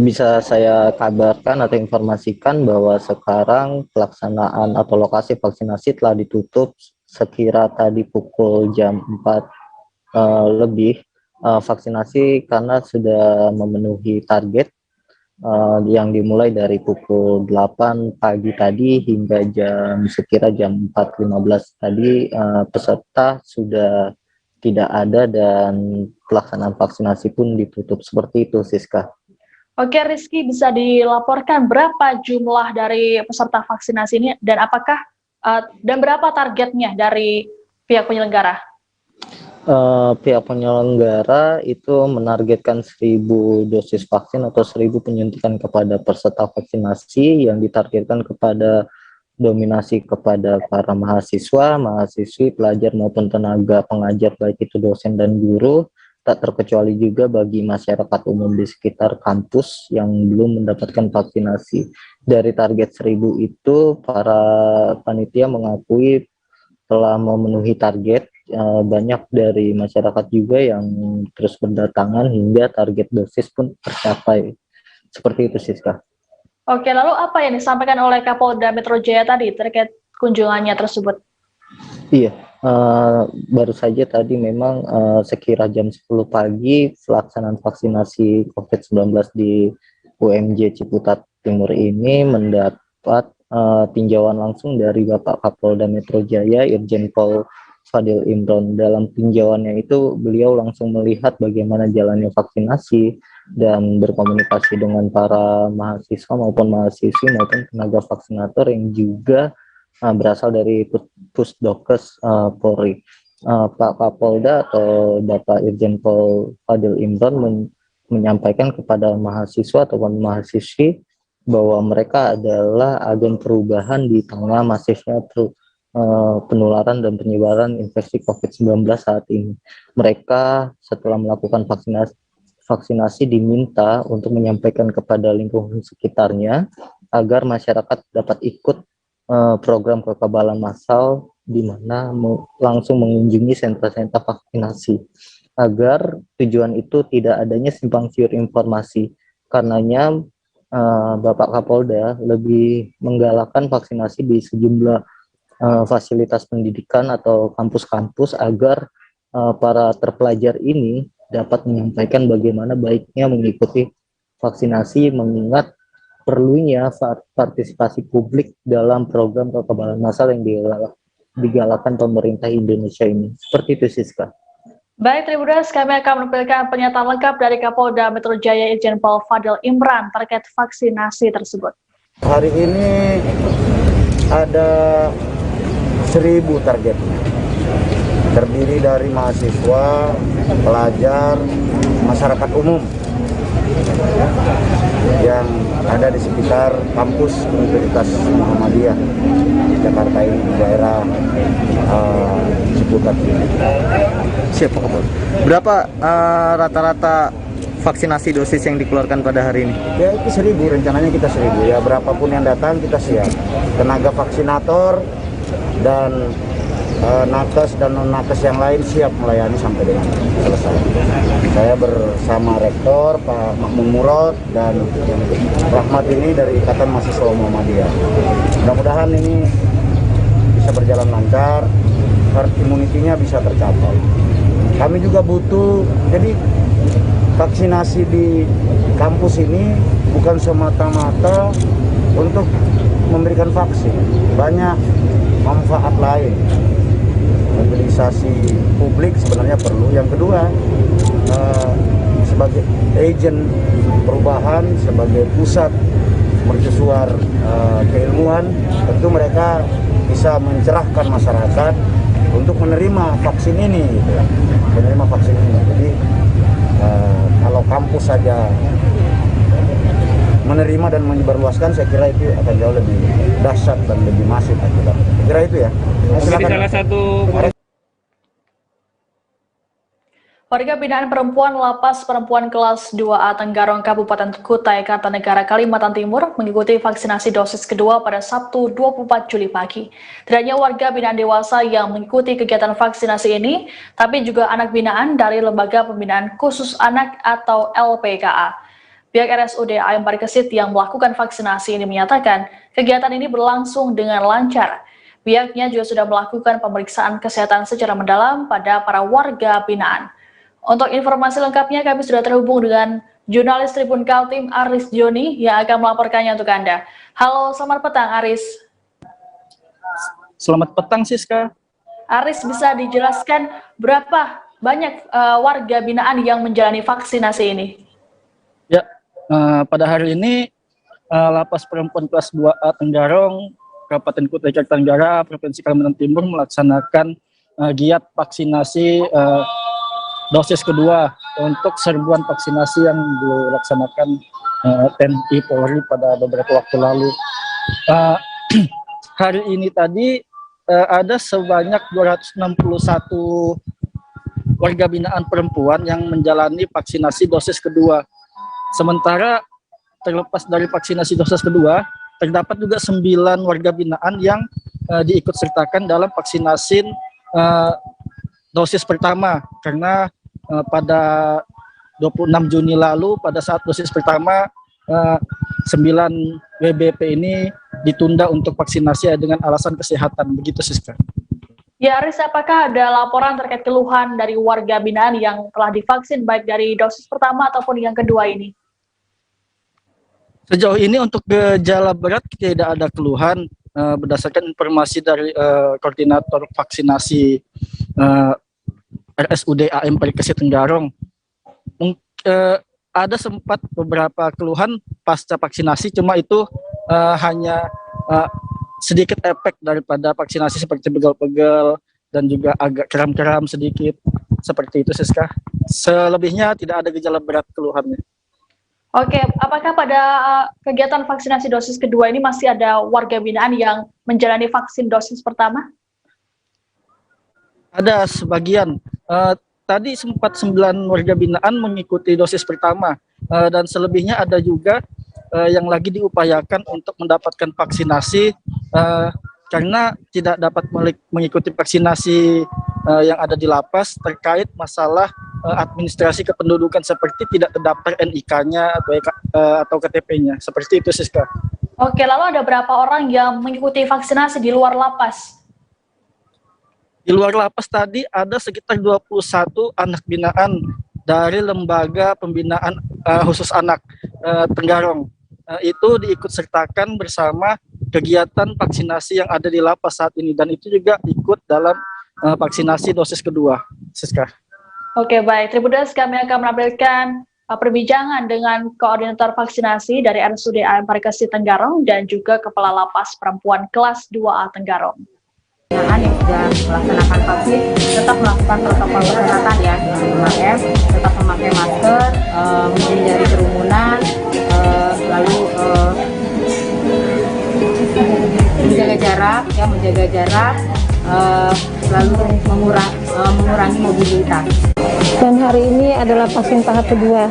Bisa saya kabarkan atau informasikan bahwa sekarang pelaksanaan atau lokasi vaksinasi telah ditutup sekira tadi pukul jam 4 lebih. Vaksinasi karena sudah memenuhi target yang dimulai dari pukul 8 pagi tadi hingga sekira jam 4.15 tadi peserta sudah tidak ada dan pelaksanaan vaksinasi pun ditutup seperti itu, Siska. Oke, Rizky, bisa dilaporkan berapa jumlah dari peserta vaksinasi ini dan apakah dan berapa targetnya dari pihak penyelenggara? Pihak penyelenggara itu menargetkan 1.000 dosis vaksin atau 1.000 penyuntikan kepada peserta vaksinasi yang ditargetkan kepada dominasi kepada para mahasiswa, mahasiswi, pelajar maupun tenaga pengajar baik itu dosen dan guru, tak terkecuali juga bagi masyarakat umum di sekitar kampus yang belum mendapatkan vaksinasi. Dari target 1.000 itu para panitia mengakui telah memenuhi target. Banyak dari masyarakat juga yang terus berdatangan hingga target dosis pun tercapai. Seperti itu, Siska. Oke, lalu apa yang disampaikan oleh Kapolda Metro Jaya tadi terkait kunjungannya tersebut? Iya, baru saja tadi memang sekira jam 10 pagi pelaksanaan vaksinasi COVID-19 di UMJ Ciputat Timur ini mendapat tinjauan langsung dari Bapak Kapolda Metro Jaya, Irjen Pol Fadil Imran. Dalam tinjauannya itu beliau langsung melihat bagaimana jalannya vaksinasi dan berkomunikasi dengan para mahasiswa maupun mahasiswi maupun tenaga vaksinator yang juga berasal dari Pusdokes Polri. Pak Kapolda atau Bapak Irjen Pol Fadil Imran menyampaikan kepada mahasiswa ataupun mahasiswi bahwa mereka adalah agen perubahan di tengah masifnya penularan dan penyebaran infeksi COVID-19 saat ini. Mereka setelah melakukan vaksinasi diminta untuk menyampaikan kepada lingkungan sekitarnya agar masyarakat dapat ikut program kekebalan massal di mana langsung mengunjungi sentra-sentra vaksinasi agar tujuan itu tidak adanya simpang siur informasi. Karenanya Bapak Kapolda lebih menggalakkan vaksinasi di sejumlah fasilitas pendidikan atau kampus-kampus agar para terpelajar ini dapat menyampaikan bagaimana baiknya mengikuti vaksinasi, mengingat perlunya partisipasi publik dalam program kekebalan massal yang digalakkan pemerintah Indonesia ini. Seperti itu, Siska. Baik, Tribunas, kami akan menampilkan pernyataan lengkap dari Kapolda Metro Jaya Irjen Pol Fadil Imran terkait vaksinasi tersebut. Hari ini ada 1.000 targetnya, terdiri dari mahasiswa, pelajar, masyarakat umum yang ada di sekitar kampus Universitas Muhammadiyah di Jakarta ini, di daerah Ciputat. Siapa Kapolda? Berapa rata-rata vaksinasi dosis yang dikeluarkan pada hari ini? Ya itu 1.000, rencananya kita 1.000 ya, berapapun yang datang kita siap. Tenaga vaksinator dan nakes dan non-nakes yang lain siap melayani sampai dengan selesai. Saya bersama Rektor Pak Makmum Murad dan Rahmat ini dari Ikatan Mahasiswa Muhammadiyah. Mudah-mudahan ini bisa berjalan lancar, herd immunity-nya bisa tercapai. Kami juga butuh, jadi vaksinasi di kampus ini bukan semata-mata untuk memberikan vaksin, banyak manfaat lain. Mobilisasi publik sebenarnya perlu. Yang kedua, sebagai agen perubahan, sebagai pusat mercusuar keilmuan, tentu mereka bisa mencerahkan masyarakat untuk menerima vaksin ini, gitu ya. Menerima vaksin ini. Jadi kalau kampus saja menerima dan menyebarluaskan, saya kira itu akan jauh lebih dahsyat dan lebih masif. Saya kira itu ya. Salah satu Warga binaan perempuan Lapas Perempuan kelas 2A Tenggarong Kabupaten Kutai Kartanegara Kalimantan Timur mengikuti vaksinasi dosis kedua pada Sabtu 24 Juli pagi. Tidak hanya warga binaan dewasa yang mengikuti kegiatan vaksinasi ini, tapi juga anak binaan dari Lembaga Pembinaan Khusus Anak atau LPKA. Pihak RSUD AM Parikesit yang melakukan vaksinasi ini menyatakan kegiatan ini berlangsung dengan lancar. Pihaknya juga sudah melakukan pemeriksaan kesehatan secara mendalam pada para warga binaan. Untuk informasi lengkapnya kami sudah terhubung dengan jurnalis Tribun Kaltim Aris Joni yang akan melaporkannya untuk Anda. Halo, selamat petang Aris. Selamat petang Siska. Aris, bisa dijelaskan berapa banyak warga binaan yang menjalani vaksinasi ini? Ya, pada hari ini Lapas Perempuan kelas 2A Tenggarong, Kabupaten Kutai Kartanegara, Provinsi Kalimantan Timur melaksanakan giat vaksinasi dosis kedua untuk serbuan vaksinasi yang dilaksanakan TNI Polri pada beberapa waktu lalu. Hari ini tadi ada sebanyak 261 warga binaan perempuan yang menjalani vaksinasi dosis kedua. Sementara terlepas dari vaksinasi dosis kedua, terdapat juga 9 warga binaan yang diikut sertakan dalam vaksinasi dosis pertama, karena pada 26 Juni lalu pada saat dosis pertama 9 WBP ini ditunda untuk vaksinasi dengan alasan kesehatan. Begitu Siska. Ya Aris, apakah ada laporan terkait keluhan dari warga binaan yang telah divaksin baik dari dosis pertama ataupun yang kedua ini? Sejauh ini untuk gejala berat tidak ada keluhan berdasarkan informasi dari koordinator vaksinasi RSUD AM Parikesit Tenggarong. Ada sempat beberapa keluhan pasca vaksinasi, cuma itu hanya sedikit efek daripada vaksinasi seperti pegal-pegal dan juga agak kram-kram sedikit, seperti itu Siska. Selebihnya tidak ada gejala berat keluhannya. Oke, apakah pada kegiatan vaksinasi dosis kedua ini masih ada warga binaan yang menjalani vaksin dosis pertama? Ada sebagian. Tadi sempat 9 warga binaan mengikuti dosis pertama, dan selebihnya ada juga yang lagi diupayakan untuk mendapatkan vaksinasi karena tidak dapat mengikuti vaksinasi yang ada di lapas terkait masalah administrasi kependudukan seperti tidak terdaftar NIK-nya atau KTP-nya. Seperti itu, Siska. Oke, lalu ada berapa orang yang mengikuti vaksinasi di luar lapas? Di luar lapas tadi ada sekitar 21 anak binaan dari lembaga pembinaan khusus anak Tenggarong. Itu diikut sertakan bersama kegiatan vaksinasi yang ada di lapas saat ini, dan itu juga ikut dalam vaksinasi dosis kedua, Siska. Oke, baik. Tribudas, kami akan menampilkan perbincangan dengan koordinator vaksinasi dari RSUD Embarkasi Tenggarong dan juga Kepala Lapas Perempuan kelas 2A Tenggarong. Yang sudah melaksanakan vaksin tetap melakukan protokol kesehatan ya, 5M, tetap memakai masker, menghindari kerumunan, lalu menjaga jarak, lalu mengurangi mobilitas. Dan hari ini adalah vaksin tahap kedua.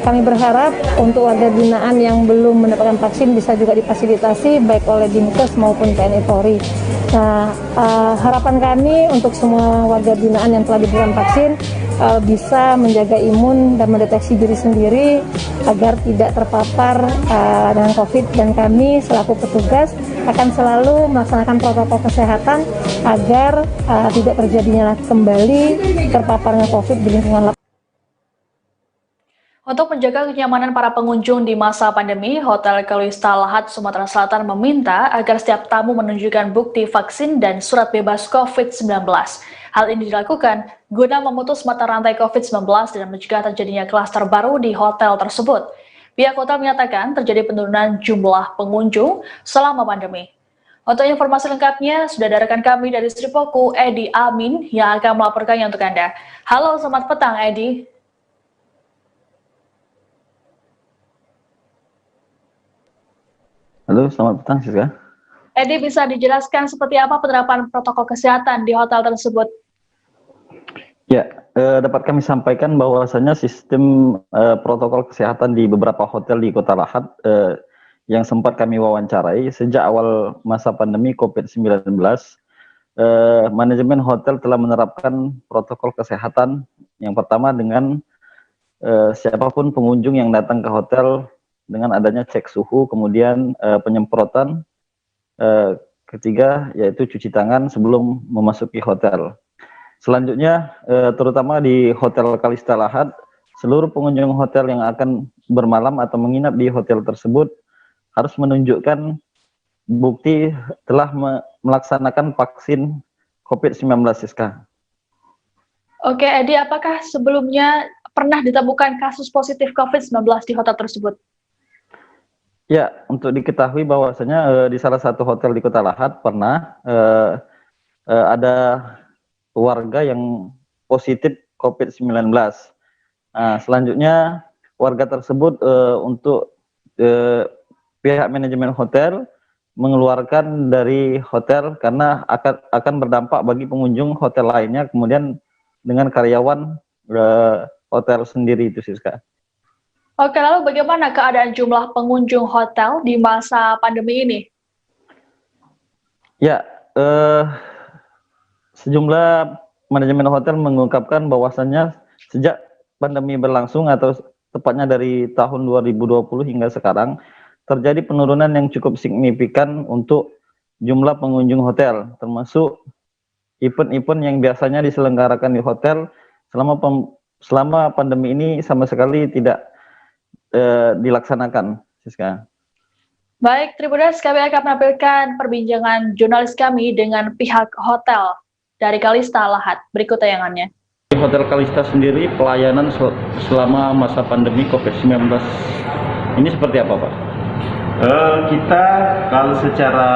Kami berharap untuk warga binaan yang belum mendapatkan vaksin bisa juga difasilitasi baik oleh Dinkes maupun TNI Polri. Nah, harapan kami untuk semua warga binaan yang telah diberikan vaksin bisa menjaga imun dan mendeteksi diri sendiri agar tidak terpapar dengan COVID, dan kami selaku petugas akan selalu melaksanakan protokol kesehatan agar tidak terjadinya kembali terpaparnya COVID di lingkungan lapas. Untuk menjaga kenyamanan para pengunjung di masa pandemi, Hotel Kalista Lahat, Sumatera Selatan meminta agar setiap tamu menunjukkan bukti vaksin dan surat bebas COVID-19. Hal ini dilakukan guna memutus mata rantai COVID-19 dan mencegah terjadinya klaster baru di hotel tersebut. Pihak hotel menyatakan terjadi penurunan jumlah pengunjung selama pandemi. Untuk informasi lengkapnya, sudah ada rekan kami dari Sripoku, Edi Amin, yang akan melaporkannya untuk Anda. Halo, selamat petang, Edi. Halo, selamat petang, Siska. Edi, bisa dijelaskan seperti apa penerapan protokol kesehatan di hotel tersebut? Ya, dapat kami sampaikan bahwasanya sistem protokol kesehatan di beberapa hotel di Kota Lahat yang sempat kami wawancarai sejak awal masa pandemi COVID-19, manajemen hotel telah menerapkan protokol kesehatan. Yang pertama dengan siapapun pengunjung yang datang ke hotel dengan adanya cek suhu, kemudian penyemprotan, ketiga yaitu cuci tangan sebelum memasuki hotel. Selanjutnya, terutama di Hotel Kalista Lahat, seluruh pengunjung hotel yang akan bermalam atau menginap di hotel tersebut harus menunjukkan bukti telah melaksanakan vaksin COVID-19, Siska. Oke, Edi, apakah sebelumnya pernah ditemukan kasus positif COVID-19 di hotel tersebut? Ya, untuk diketahui bahwasanya di salah satu hotel di Kota Lahat pernah ada warga yang positif COVID-19. Selanjutnya warga tersebut untuk pihak manajemen hotel mengeluarkan dari hotel karena akan berdampak bagi pengunjung hotel lainnya, kemudian dengan karyawan hotel sendiri itu, Siska. Oke, lalu bagaimana keadaan jumlah pengunjung hotel di masa pandemi ini? Ya, sejumlah manajemen hotel mengungkapkan bahwasannya sejak pandemi berlangsung atau tepatnya dari tahun 2020 hingga sekarang terjadi penurunan yang cukup signifikan untuk jumlah pengunjung hotel, termasuk event-event yang biasanya diselenggarakan di hotel selama pandemi ini sama sekali tidak dilaksanakan, Siska. Baik, Tribunas, kami akan menampilkan perbincangan jurnalis kami dengan pihak hotel dari Kalista Lahat. Berikut tayangannya. Di Hotel Kalista sendiri, pelayanan selama masa pandemi COVID-19 ini seperti apa, Pak? Kita kalau secara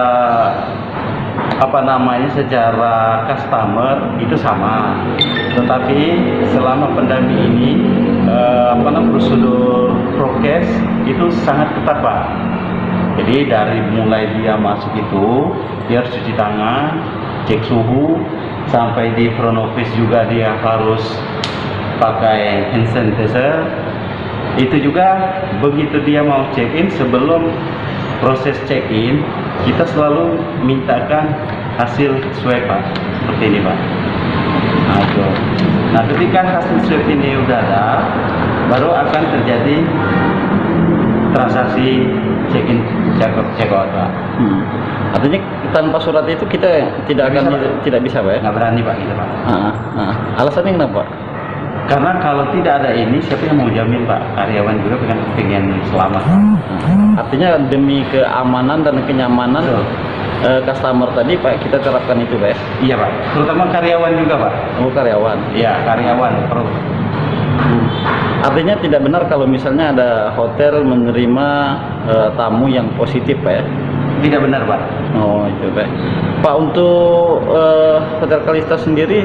secara customer itu sama, tetapi selama pandemi ini prosedur prokes itu sangat ketat, Pak. Jadi dari mulai dia masuk itu dia harus cuci tangan, cek suhu, sampai di front office juga dia harus pakai hand sanitizer. Itu juga begitu dia mau check-in, sebelum proses check-in kita selalu mintakan hasil swab Pak, seperti ini Pak. Nah ketika hasil swab ini udah ada, baru akan terjadi transaksi check-in, check-out Pak. Artinya tanpa surat itu kita tidak bisa Pak ya? Nggak berani Pak kita Pak. Alasannya kenapa? Karena kalau tidak ada ini, siapa yang mau jamin Pak? Karyawan juga pengen selamat. Artinya demi keamanan dan kenyamanan customer tadi Pak, kita terapkan itu Pak ya? Iya Pak, terutama karyawan juga Pak. Oh karyawan? Iya karyawan, perlu. Artinya tidak benar kalau misalnya ada hotel menerima tamu yang positif Pak ya? Tidak benar Pak. Oh itu Pak. Pak, untuk Hotel Kalista sendiri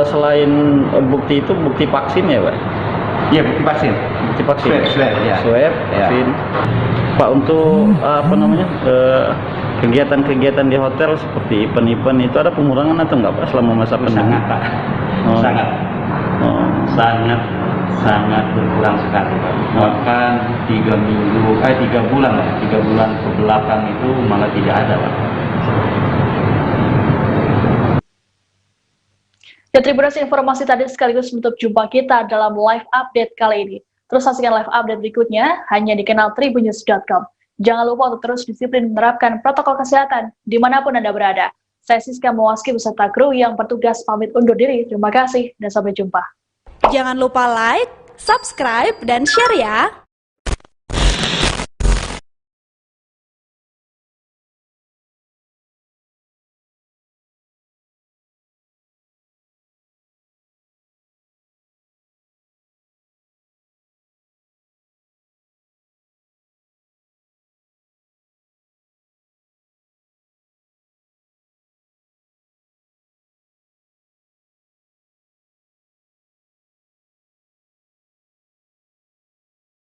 selain bukti itu, bukti vaksin ya Pak? Iya bukti vaksin. Bukti vaksin. Swab ya. Swab, vaksin. Ya. Pak, untuk apa namanya kegiatan-kegiatan di hotel seperti event-event itu ada pengurangan atau enggak Pak selama masa pandemi? Sangat Pak. Sangat. Sangat berkurang sekali Pak. Bahkan 3 bulan ke belakang itu malah tidak ada Pak. Ya, terima kasih informasi tadi sekaligus menutup jumpa kita dalam live update kali ini. Terus saksikan live update berikutnya hanya di kanal tribunnews.com. Jangan lupa untuk terus disiplin menerapkan protokol kesehatan dimanapun Anda berada. Saya Siska Mawaski beserta kru yang bertugas pamit undur diri. Terima kasih dan sampai jumpa. Jangan lupa like, subscribe, dan share ya.